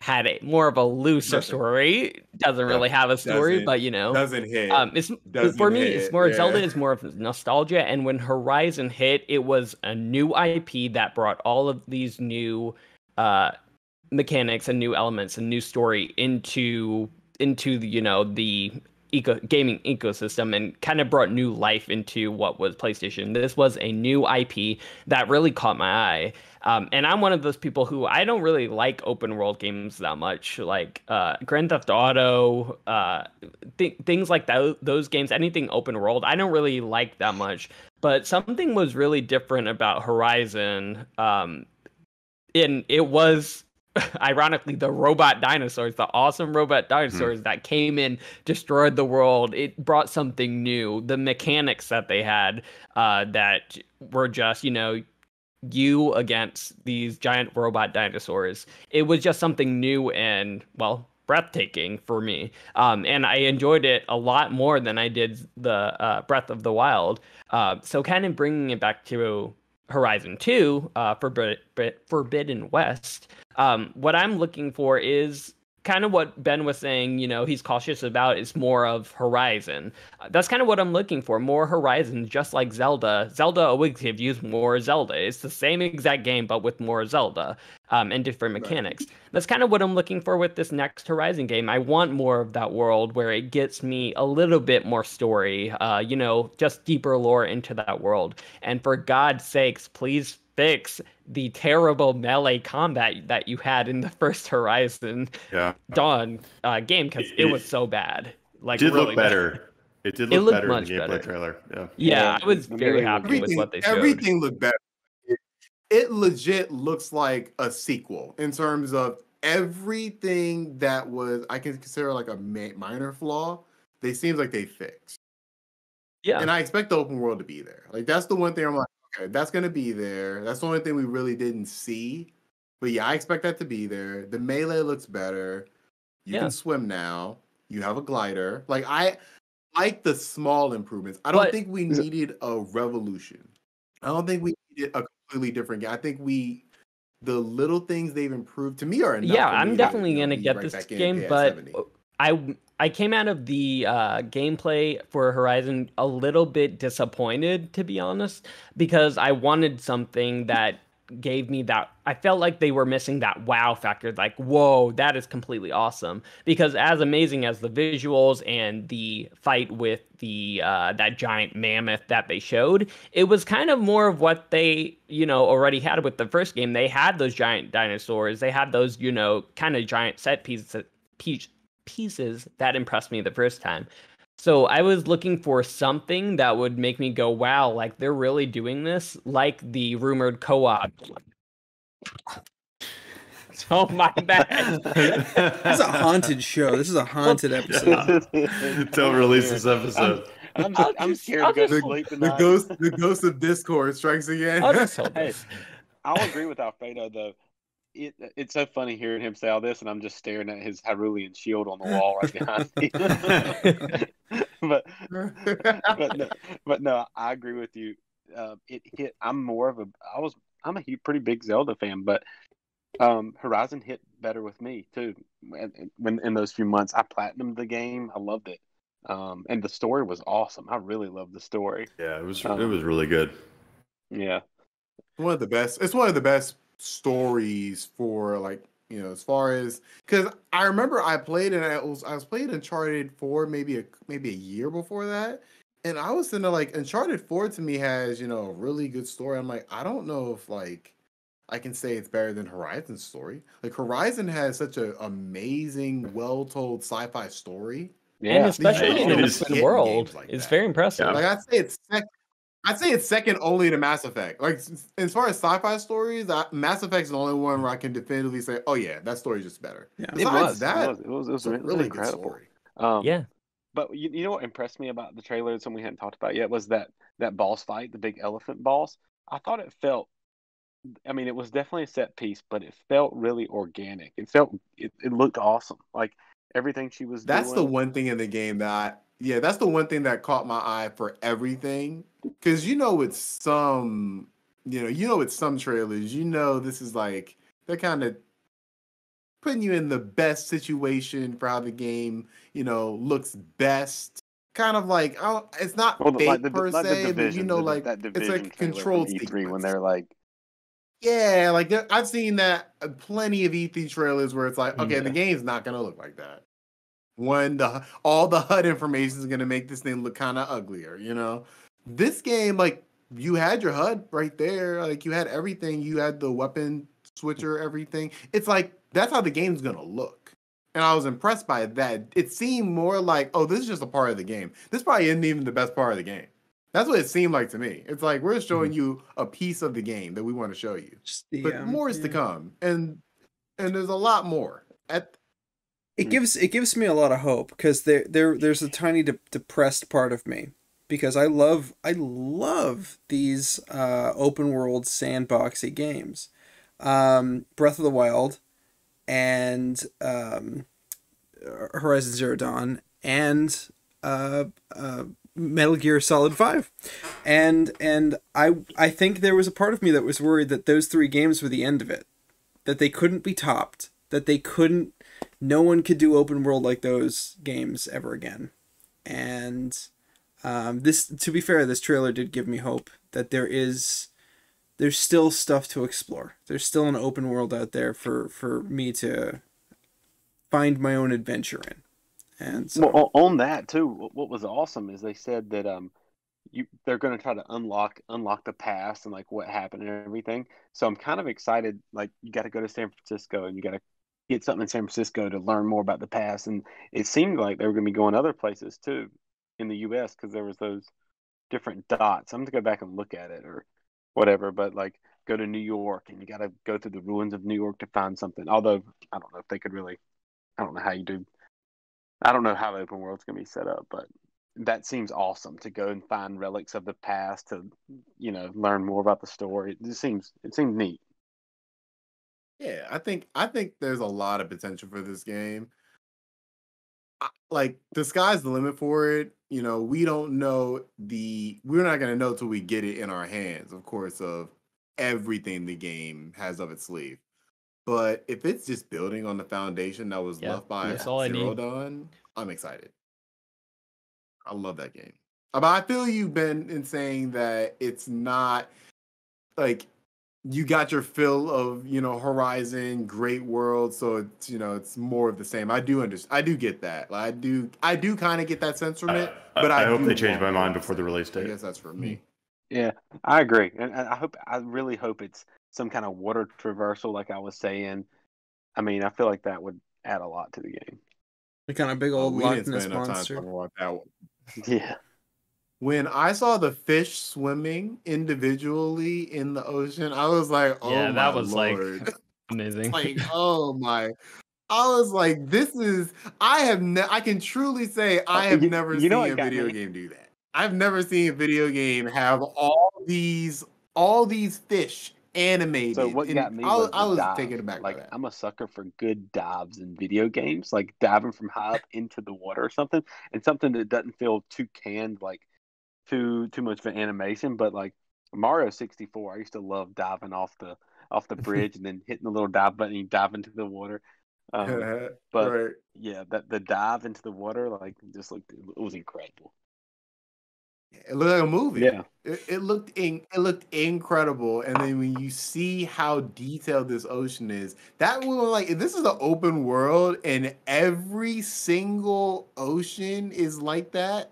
had more of a looser story. Doesn't really have a story, but you know, doesn't hit. For me, it's more Zelda is more of nostalgia. And when Horizon hit, it was a new IP that brought all of these new mechanics and new elements and new story into the gaming ecosystem, and kind of brought new life into what was PlayStation. This was a new IP that really caught my eye. And I'm one of those people who I don't really like open world games that much, like Grand Theft Auto, things like that. Those games, anything open world, I don't really like that much. But something was really different about Horizon, and it was, ironically, the robot dinosaurs, the awesome robot dinosaurs that came in, destroyed the world. It brought something new. The mechanics that they had that were just, you against these giant robot dinosaurs. It was just something new and, well, breathtaking for me. And I enjoyed it a lot more than I did the Breath of the Wild. So kind of bringing it back to Horizon 2, Forbidden West, what I'm looking for is kind of what Ben was saying, he's cautious about is more of Horizon. That's kind of what I'm looking for, more Horizon, just like Zelda. Zelda always gives you more Zelda. It's the same exact game, but with more Zelda and different mechanics. Right. That's kind of what I'm looking for with this next Horizon game. I want more of that world where it gets me a little bit more story, just deeper lore into that world. And for God's sakes, please fix the terrible melee combat that you had in the first Horizon Dawn game, because it was so bad. Like, it did really look better. Bad. It did look better in the gameplay better. trailer. Yeah, I was very happy with what they showed. Everything looked better. It legit looks like a sequel in terms of everything that was, I can consider like a minor flaw. They seems like they fixed. Yeah. And I expect the open world to be there. Like, that's the one thing I'm like, okay, that's going to be there. That's the only thing we really didn't see. But yeah, I expect that to be there. The melee looks better. You can swim now. You have a glider. Like, I like the small improvements. I don't think we needed a revolution. I don't think we needed a completely different game. I think the little things they've improved to me are enough. Yeah, I'm definitely going to get this game, but I came out of the gameplay for Horizon a little bit disappointed, to be honest, because I wanted something that gave me that. I felt like they were missing that wow factor, like, whoa, that is completely awesome. Because as amazing as the visuals and the fight with the that giant mammoth that they showed, it was kind of more of what they already had with the first game. They had those giant dinosaurs, they had those kind of giant set pieces that impressed me the first time. So I was looking for something that would make me go, wow, like they're really doing this, like the rumored co-op. Oh, my bad. This is a haunted show. This is a haunted episode. Don't release this episode. I'm scared to go to sleep The tonight. ghost of Discord strikes again. I'll just hold Hey, this. I'll agree with Alfredo though. It's so funny hearing him say all this, and I'm just staring at his Hyrulean shield on the wall right behind me. but no, I agree with you. It hit. I'm a pretty big Zelda fan, but Horizon hit better with me too. When in those few months, I platinumed the game. I loved it, and the story was awesome. I really loved the story. Yeah, it was really good. Yeah, One of the best. It's one of the best stories for, like, you know, as far as, because I remember I played and I was playing Uncharted 4 maybe a year before that, and I was thinking like Uncharted 4 to me has, you know, a really good story. I'm like, I don't know if like I can say it's better than Horizon's story. Like Horizon has such an amazing, well told sci-fi story. And yeah. especially in It an is open getting world, games like it's that. very impressive. Yeah. Like I'd say it's second only to Mass Effect. Like as far as sci-fi stories, Mass Effect's the only one where I can definitively say, "Oh yeah, that story's just better." Yeah. Besides that, It was it's a really good incredible. story. Yeah. But you know what impressed me about the trailer, and something we hadn't talked about yet, was that boss fight, the big elephant boss. I thought it felt. I mean, it was definitely a set piece, but it felt really organic. It looked awesome. Like everything she was That's the doing. one thing in the game that's the one thing that caught my eye for everything. Because with some, with some trailers, this is like they're kind of putting you in the best situation for how the game, looks best. Kind of like, oh, it's not Well, fake like the per like the se, but division, like that it's division like a trailer controlled from E3 when sequence. they're like, Yeah, like I've seen that plenty of E3 trailers where it's like, okay, the Yeah. game's not gonna look like that. All the HUD information is gonna make this thing look kind of uglier, This game, like, you had your HUD right there, like you had everything, you had the weapon switcher, everything. It's like that's how the game's gonna look. And I was impressed by that. It seemed more like, oh, this is just a part of the game. This probably isn't even the best part of the game. That's what it seemed like to me. It's like we're showing you a piece of the game that we want to show you, but more is to come, and there's a lot more. It gives me a lot of hope because there's a tiny depressed part of me because I love these open world sandboxy games, Breath of the Wild, and Horizon Zero Dawn, and Metal Gear Solid 5. And I think there was a part of me that was worried that those three games were the end of it. That they couldn't be topped. That no one could do open world like those games ever again. And to be fair, this trailer did give me hope that there's still stuff to explore. There's still an open world out there for me to find my own adventure in. And so, well, on that too, what was awesome is they said that they're going to try to unlock the past and like what happened and everything. So I'm kind of excited. Like you got to go to San Francisco and you got to get something in San Francisco to learn more about the past. And it seemed like they were going to be going other places too in the U.S. because there was those different dots. I'm going to go back and look at it or whatever. But like go to New York and you got to go through the ruins of New York to find something. Although I don't know if they could really. I don't know how you do. I don't know how the open world's going to be set up, but that seems awesome to go and find relics of the past to, learn more about the story. It seems neat. Yeah, I think there's a lot of potential for this game. Like the sky's the limit for it. We don't know we're not going to know till we get it in our hands, of course, of everything the game has up its sleeve. But if it's just building on the foundation that was left by that's all I Zero need. Dawn, I'm excited. I love that game. But I feel you, Ben, in saying that it's not like you got your fill of, Horizon, Great World, so it's, it's more of the same. I do understand. I do get that. Like, I do kind of get that sense from it. But I hope do they change my want mind more before the release I date. guess that's for me. Yeah, I agree, and I really hope it's some kind of water traversal, like I was saying. I mean, I feel like that would add a lot to the game. The kind of big old we Loch didn't Ness spend enough time monster. talking about that one. Yeah. When I saw the fish swimming individually in the ocean, I was like, "Oh Yeah, my that was lord!" like amazing. Like, oh my! I was like, "This is." I can truly say I have never you know seen what a got video me? game do that. I've never seen a video game have these fish animated, So what got and me I was the was dive. taken aback by Like that. I'm a sucker for good dives in video games, like diving from high up into the water or something, and something that doesn't feel too canned, like too much of an animation. But like Mario 64, I used to love diving off the bridge and then hitting the little dive button and you dive into the water. But Right. yeah, that the dive into the water like just looked it was incredible. It looked like a movie. Yeah. It looked incredible. And then when you see how detailed this ocean is, that was like if this is an open world and every single ocean is like that,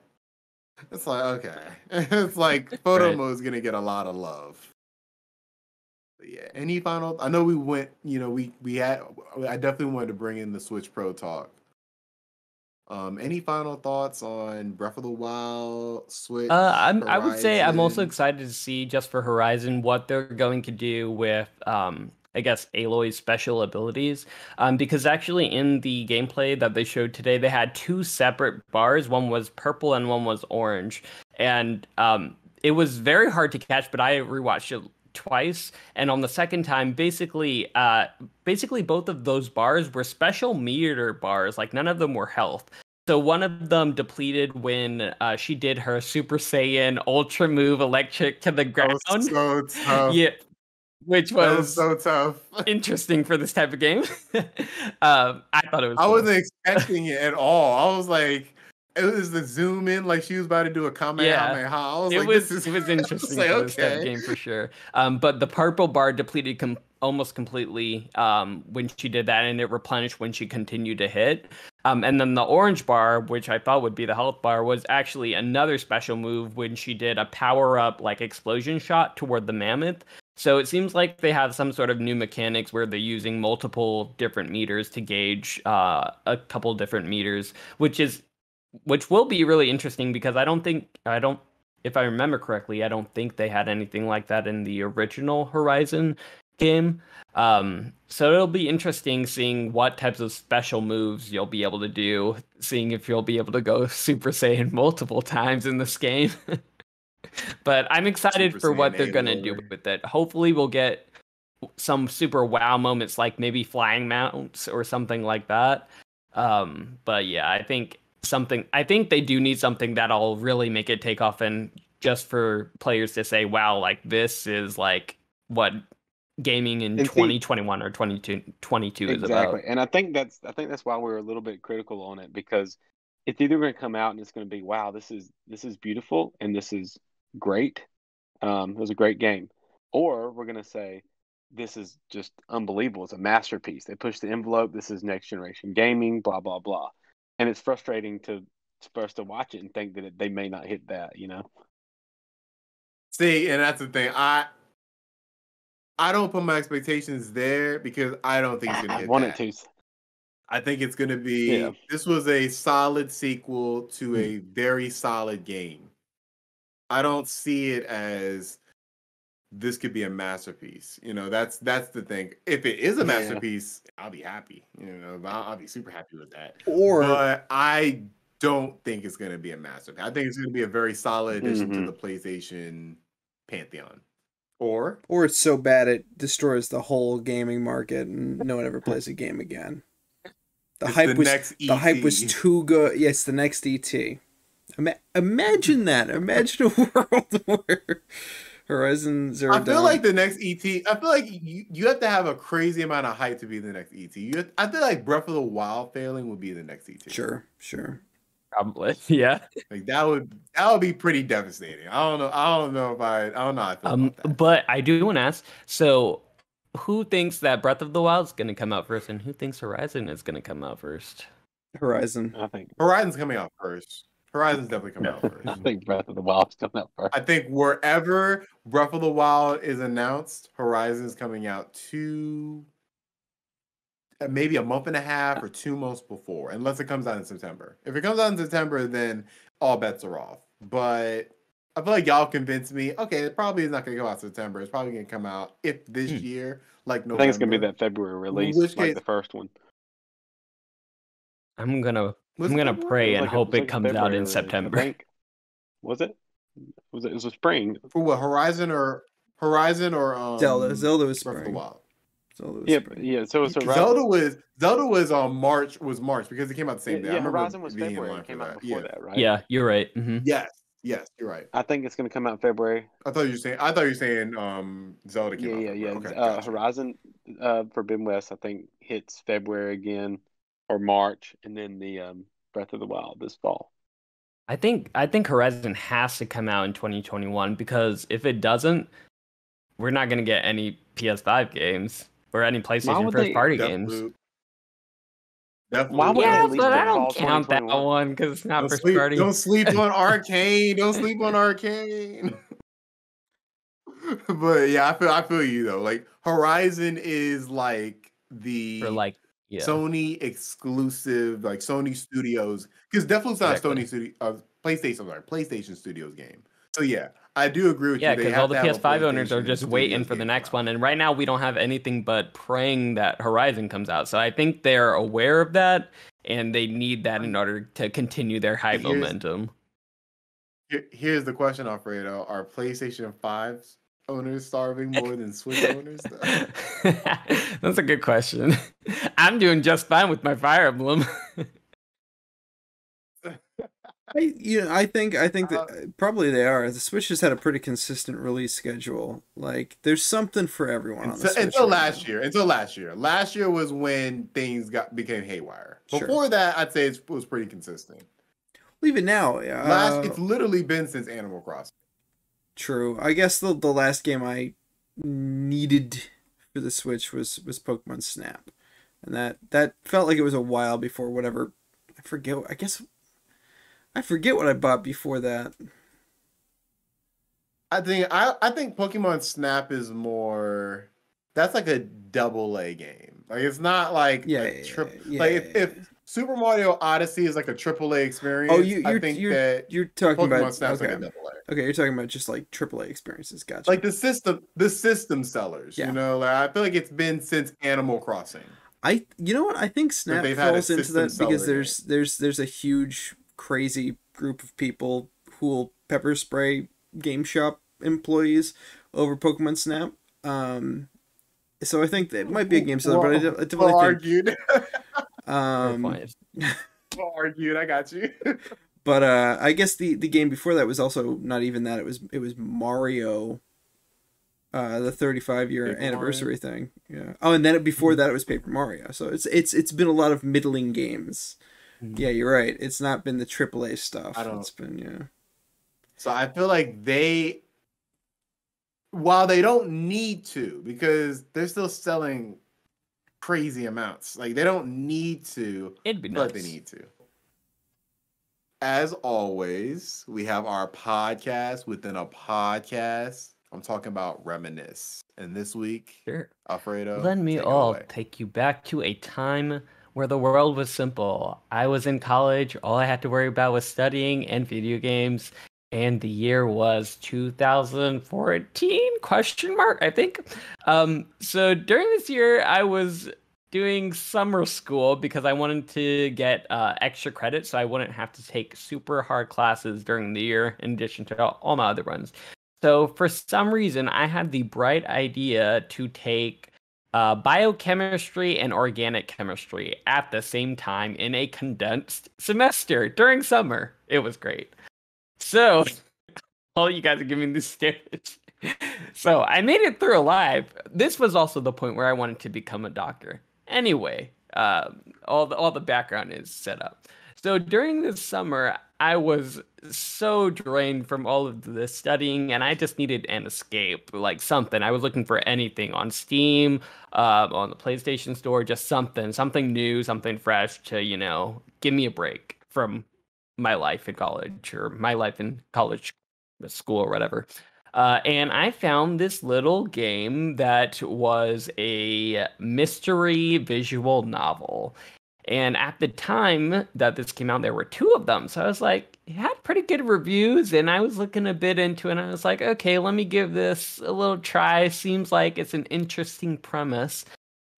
it's like okay. It's like photo Right. mode is gonna get a lot of love. But yeah. Any final I know we went, I definitely wanted to bring in the Switch Pro talk. Any final thoughts on Breath of the Wild, Switch, I would say I'm also Horizon? excited to see just for Horizon what they're going to do with I guess Aloy's special abilities. Because actually in the gameplay that they showed today, they had two separate bars. One was purple and one was orange, and it was very hard to catch. But I rewatched it twice, and on the second time, basically both of those bars were special meter bars. Like none of them were health. So one of them depleted when she did her Super Saiyan Ultra move electric to the That ground. was so tough. Yeah, which That was was so tough. interesting for this type of game. I thought it was I cool. wasn't expecting it at all. I was like, it was the zoom in, like she was about to do a Kamehameha. I was It like, was this is it was interesting like, for this type of okay. game for sure. But the purple bar depleted almost completely when she did that, and it replenished when she continued to hit. And then the orange bar, which I thought would be the health bar, was actually another special move when she did a power up like explosion shot toward the mammoth. So it seems like they have some sort of new mechanics where they're using multiple different meters to gauge a couple different meters, which will be really interesting because if I remember correctly, I don't think they had anything like that in the original Horizon game. So it'll be interesting seeing what types of special moves you'll be able to do, seeing if you'll be able to go Super Saiyan multiple times in this game. But I'm excited Super for what Saiyan they're gonna do Aloy. with it. Hopefully we'll get some super wow moments like maybe flying mounts or something like that. But yeah, I think they do need something that'll really make it take off and just for players to say, wow, like this is like what gaming in And see- 2021 or 2022 is Exactly. about. And I think that's why we're a little bit critical on it, because it's either going to come out and it's going to be, wow, this is beautiful and this is great. It was a great game. Or we're going to say this is just unbelievable. It's a masterpiece. They pushed the envelope. This is next generation gaming, blah blah blah. And it's frustrating for us to watch it and think that they may not hit that, you know. See, and that's the thing. I don't put my expectations there because I don't think it's gonna I hit wanted that. to. I think it's gonna be Yeah. this was a solid sequel to a very solid game. I don't see it as this could be a masterpiece. That's the thing. If it is a Yeah. masterpiece, I'll be happy. I'll be super happy with that. Or But I don't think it's gonna be a masterpiece. I think it's gonna be a very solid addition to Mhm. the PlayStation pantheon. Or it's so bad it destroys the whole gaming market and no one ever plays a game again. The it's hype the was next the hype was ET. too good. Yes, the next ET. Imagine that. Imagine a world where Horizon Zero I feel Dawn. like the next ET. I feel like you have to have a crazy amount of hype to be the next ET. I feel like Breath of the Wild failing would be the next ET. Sure. Probably. Yeah. Like that would be pretty devastating. I don't know how I feel about that. But I do want to ask, so who thinks that Breath of the Wild is going to come out first, and who thinks Horizon is going to come out first? Horizon. I think Horizon's coming out first. Horizon's definitely coming out first. I think Breath of the Wild's coming out first. I think wherever Breath of the Wild is announced, Horizon's coming out maybe a month and a half or 2 months before, unless it comes out in September. If it comes out in September, then all bets are off. But I feel like y'all convinced me. Okay, it probably is not going to come out in September. It's probably going to come out if this year, like I November. think it's gonna be that February release, which like case- the first one. I'm gonna Was I'm it gonna February? pray and Like hope like it comes out February in release, September. I think. Was it? It was a spring. For what, Horizon or Zelda was Breath of the spring. Wild? Zelda was Yeah, spring. yeah. So it's Zelda was on March because it came out the same day. I Yeah, remember Horizon was being in February. line It came for out that. before Yeah. that, right? Yeah, you're right. Hmm. Yes, you're right. I think it's gonna come out in February. I thought you were saying Zelda came out. Yeah. February. Okay, gotcha. Horizon Forbidden West, I think, hits February again or March, and then the Breath of the Wild this fall. I think Horizon has to come out in 2021 because if it doesn't, we're not gonna get any PS5 games or any PlayStation would first they- party games. Why would they Yeah, release but the I don't fall count that 2021? one because it's not first party. Don't sleep on Arcane. Don't sleep on Arcane. But yeah, I feel you though. Like Horizon is like the For like, yeah, Sony exclusive, like Sony Studios, because Deathloop's not Exactly. a Sony Studio, PlayStation Studios game. So yeah, I do agree with yeah, you. They because have all the to have a PS5 owners are PlayStation just waiting Studios for the game next come out. one, and right now we don't have anything but praying that Horizon comes out. So I think they're aware of that, and they need that in order to continue their high Here's- momentum. Here's the question, Alfredo: are PlayStation 5 owners starving more than Switch owners? Though? That's a good question. I'm doing just fine with my Fire Emblem. I think that probably they are. The Switch has had a pretty consistent release schedule. Like, there's something for everyone on the Switch. Until right last now. year. Until last year. Last year was when things became haywire. Sure. Before that, I'd say it was pretty consistent. Well, even now, It's literally been since Animal Crossing. true. I guess the last game I needed for the Switch was Pokemon Snap, and that felt like it was a while before whatever. I forget what I bought before that. I think Pokemon Snap is more. That's like a AA game. Like it's not like Yeah, like if Super Mario Odyssey is like a AAA experience. Oh, I think that you're talking Pokemon about Snap's okay. like a AA. Okay, you're talking about just like AAA experiences. Gotcha. Like the system sellers. Yeah. You know, like I feel like it's been since Animal Crossing. You know what? I think Snap they've had a falls into system that because seller there's a huge crazy group of people who will pepper spray game shop employees over Pokemon Snap. So I think that might be a game seller, but I definitely Well think argued. Well argued. I got you. But I guess the game before that was also not even that. It was Mario, the 35-year Paper anniversary thing. Yeah. Oh, and then before that it was Paper Mario. So it's been a lot of middling games. Yeah, you're right. It's not been the AAA stuff. It's been So I feel like while they don't need to, because they're still selling crazy amounts. Like they don't need to, It'd be but nice. they need to. As always, we have our podcast within a podcast. I'm talking about Reminisce. And this week, Sure. Alfredo, Let me take it all away. take you back to a time where the world was simple. I was in college. All I had to worry about was studying and video games. And the year was 2014 question mark, I think. So during this year, I was doing summer school because I wanted to get extra credit so I wouldn't have to take super hard classes during the year in addition to all my other ones. So for some reason, I had the bright idea to take biochemistry and organic chemistry at the same time in a condensed semester during summer. It was great. So, all you guys are giving me these stares. So, I made it through alive. This was also the point where I wanted to become a doctor. Anyway, all the background is set up. So, during this summer, I was so drained from all of the studying, and I just needed an escape, like something. I was looking for anything on Steam, on the PlayStation Store, just something new, something fresh to, give me a break from my life in college or my life in college school or whatever. And I found this little game that was a mystery visual novel. And at the time that this came out, there were two of them. So I was like, it had pretty good reviews. And I was looking a bit into it. And I was like, okay, let me give this a little try. Seems like it's an interesting premise.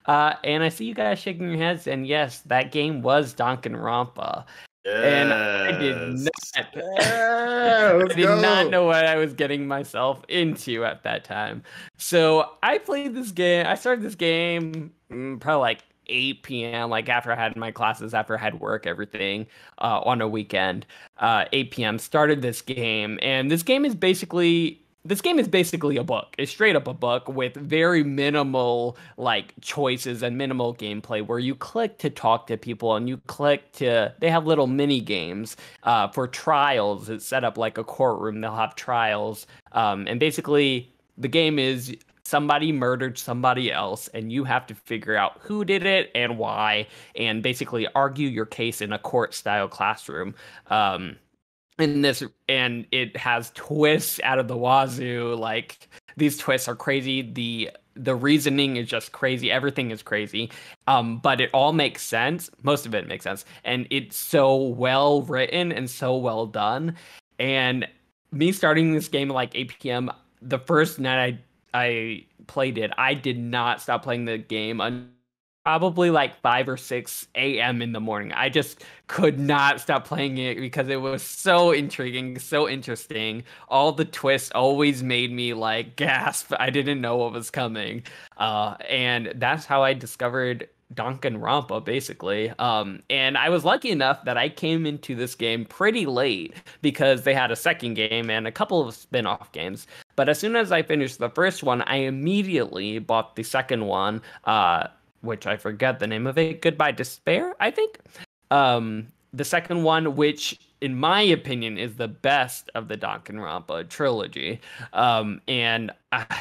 And I see you guys shaking your heads. And yes, that game was Danganronpa. And I did not, I did not know what I was getting myself into at that time. So I played this game. I started this game probably like 8 p.m. like after I had my classes, after I had work, everything on a weekend. 8 p.m. started this game, and this game is basically a book. It's straight up a book with very minimal like choices and minimal gameplay where you click to talk to people and they have little mini games for trials. It's set up like a courtroom. They'll have trials. And basically the game is somebody murdered somebody else and you have to figure out who did it and why, and basically argue your case in a court style classroom. And it has twists out of the wazoo. Like, these twists are crazy. The reasoning is just crazy. Everything is crazy. But it all makes sense. Most of it makes sense. And it's so well written and so well done. And me starting this game at like 8 p.m., the first night I played it, I did not stop playing the game until probably like 5 or 6 a.m. in the morning. I just could not stop playing it because it was so intriguing, so interesting. All the twists always made me like gasp. I didn't know what was coming. And that's how I discovered Danganronpa, basically. And I was lucky enough that I came into this game pretty late because they had a second game and a couple of spin-off games. But as soon as I finished the first one, I immediately bought the second one, which I forget the name of it. Goodbye Despair, I think. The second one, which in my opinion is the best of the Danganronpa trilogy. And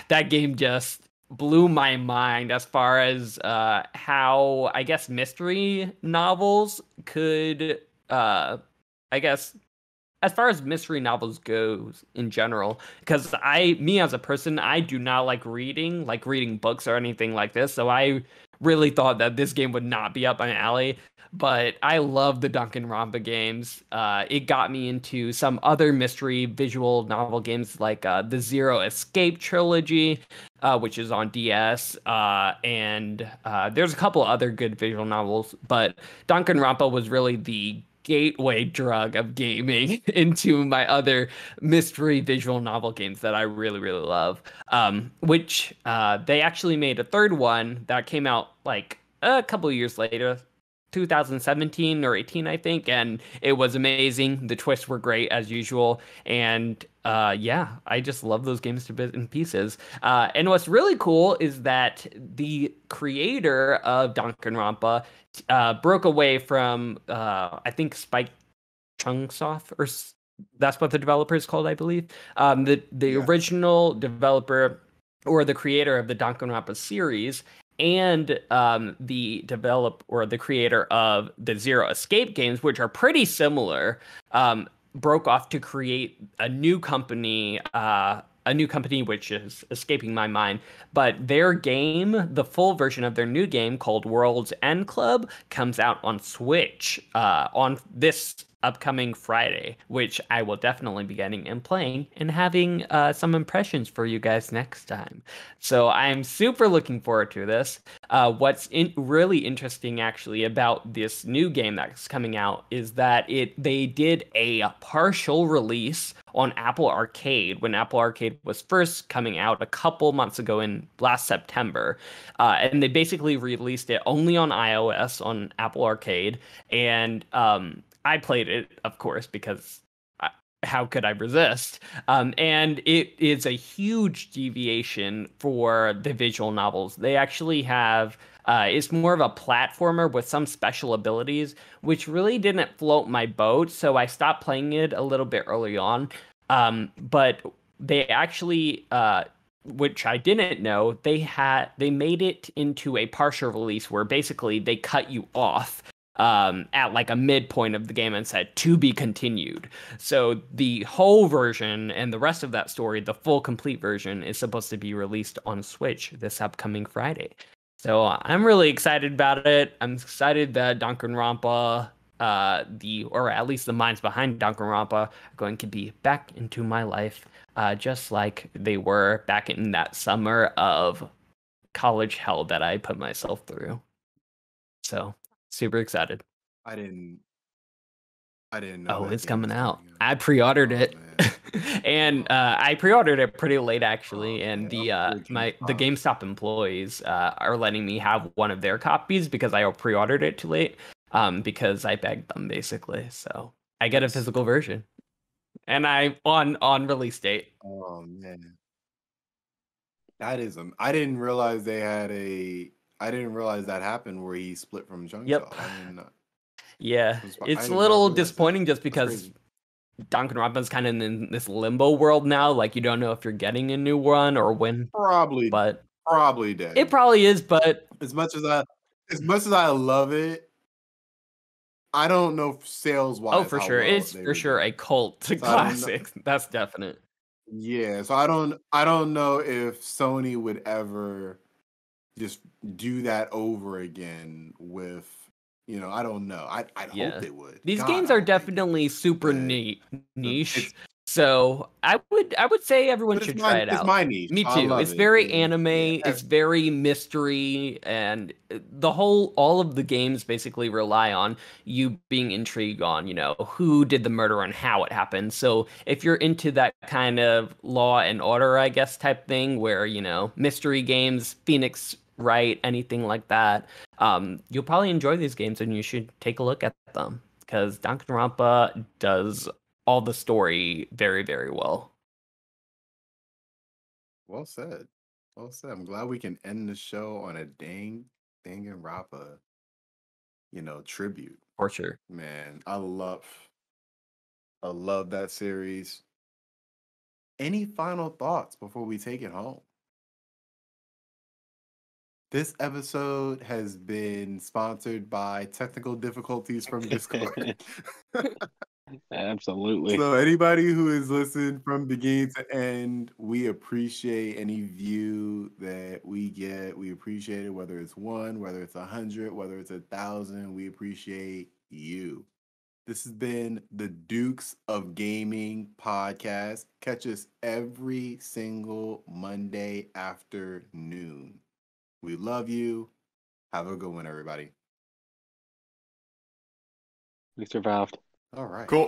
that game just blew my mind as far as how, I guess, mystery novels could, I guess, as far as mystery novels goes in general, because me as a person, I do not like reading books or anything like this. So I really thought that this game would not be up my alley. But I love the Danganronpa games. It got me into some other mystery visual novel games like the Zero Escape trilogy, which is on DS. And there's a couple other good visual novels. But Danganronpa was really the gateway drug of gaming into my other mystery visual novel games that I really, really love. Which they actually made a third one that came out like a couple of years later. 2017 or 18, I think, and it was amazing. The twists were great as usual, and yeah, I just love those games to bits and pieces. And what's really cool is that the creator of Danganronpa broke away from I think Spike Chunsoft, or that's what the developer is called, I believe. The original developer or the creator of the Danganronpa series, and the creator of the Zero Escape games, which are pretty similar, broke off to create a new company which is escaping my mind. But their game, the full version of their new game called World's End Club, comes out on Switch on this upcoming Friday, which I will definitely be getting and playing and having some impressions for you guys next time. So I'm super looking forward to this. What's really interesting actually about this new game that's coming out is that they did a partial release on Apple Arcade when Apple Arcade was first coming out a couple months ago in last September. And they basically released it only on iOS on Apple Arcade. And I played it, of course, because how could I resist? And it is a huge deviation for the visual novels. They actually have, it's more of a platformer with some special abilities, which really didn't float my boat. So I stopped playing it a little bit early on. But they actually, which I didn't know, they made it into a partial release where basically they cut you off at like a midpoint of the game and said to be continued. So the whole version and the rest of that story, the full complete version, is supposed to be released on Switch this upcoming Friday. So I'm really excited about it. I'm excited that Danganronpa, or at least the minds behind Danganronpa, are going to be back into my life, just like they were back in that summer of college hell that I put myself through. So super excited. I didn't know. Oh, that it's game was coming out. coming I pre-ordered Oh, it. man. And I pre-ordered it pretty late actually, Oh, and man, the unfortunate. GameStop employees are letting me have one of their copies because I pre-ordered it too late. Because I begged them basically. So I get a Nice. physical version. And I on release date. Oh man, that is I didn't realize they had a. I didn't realize that happened where he split from Jung Yep. Shaw. I didn't. Yeah. I It's did a not little realize that. disappointing just That's because crazy. Danganronpa's kind of in this limbo world now. Like you don't know if you're getting a new one or when, Probably but dead. it probably is, but as much as I love it, I don't know sales wise. oh, for sure. It's for sure a cult I don't know- classic. That's definite. Yeah, so I don't know if Sony would ever just do that over again with, I don't know. I Yeah. hope they would. These God, games I are hope they do. definitely super But niche. it's- So I would say everyone But should it's try my it out. it's my niche. Me so I too. love It's it. very And, anime, yeah, it's very mystery, and all of the games basically rely on you being intrigued on, who did the murder and how it happened. So if you're into that kind of Law and Order, I guess, type thing where, mystery games, Phoenix Wright, anything like that, you'll probably enjoy these games and you should take a look at them because Danganronpa does all the story very, very well. Well said. Well said. I'm glad we can end the show on a Danganronpa, tribute. For sure. Man, I love that series. Any final thoughts before we take it home? This episode has been sponsored by technical difficulties from Discord. Absolutely. So anybody who has listened from beginning to end, we appreciate any view that we get. We appreciate it, whether it's 1, whether it's 100, whether it's 1,000. We appreciate you. This has been the Dukes of Gaming podcast. Catch us every single Monday afternoon. We love you. Have a good one, everybody. We survived. All right. Cool.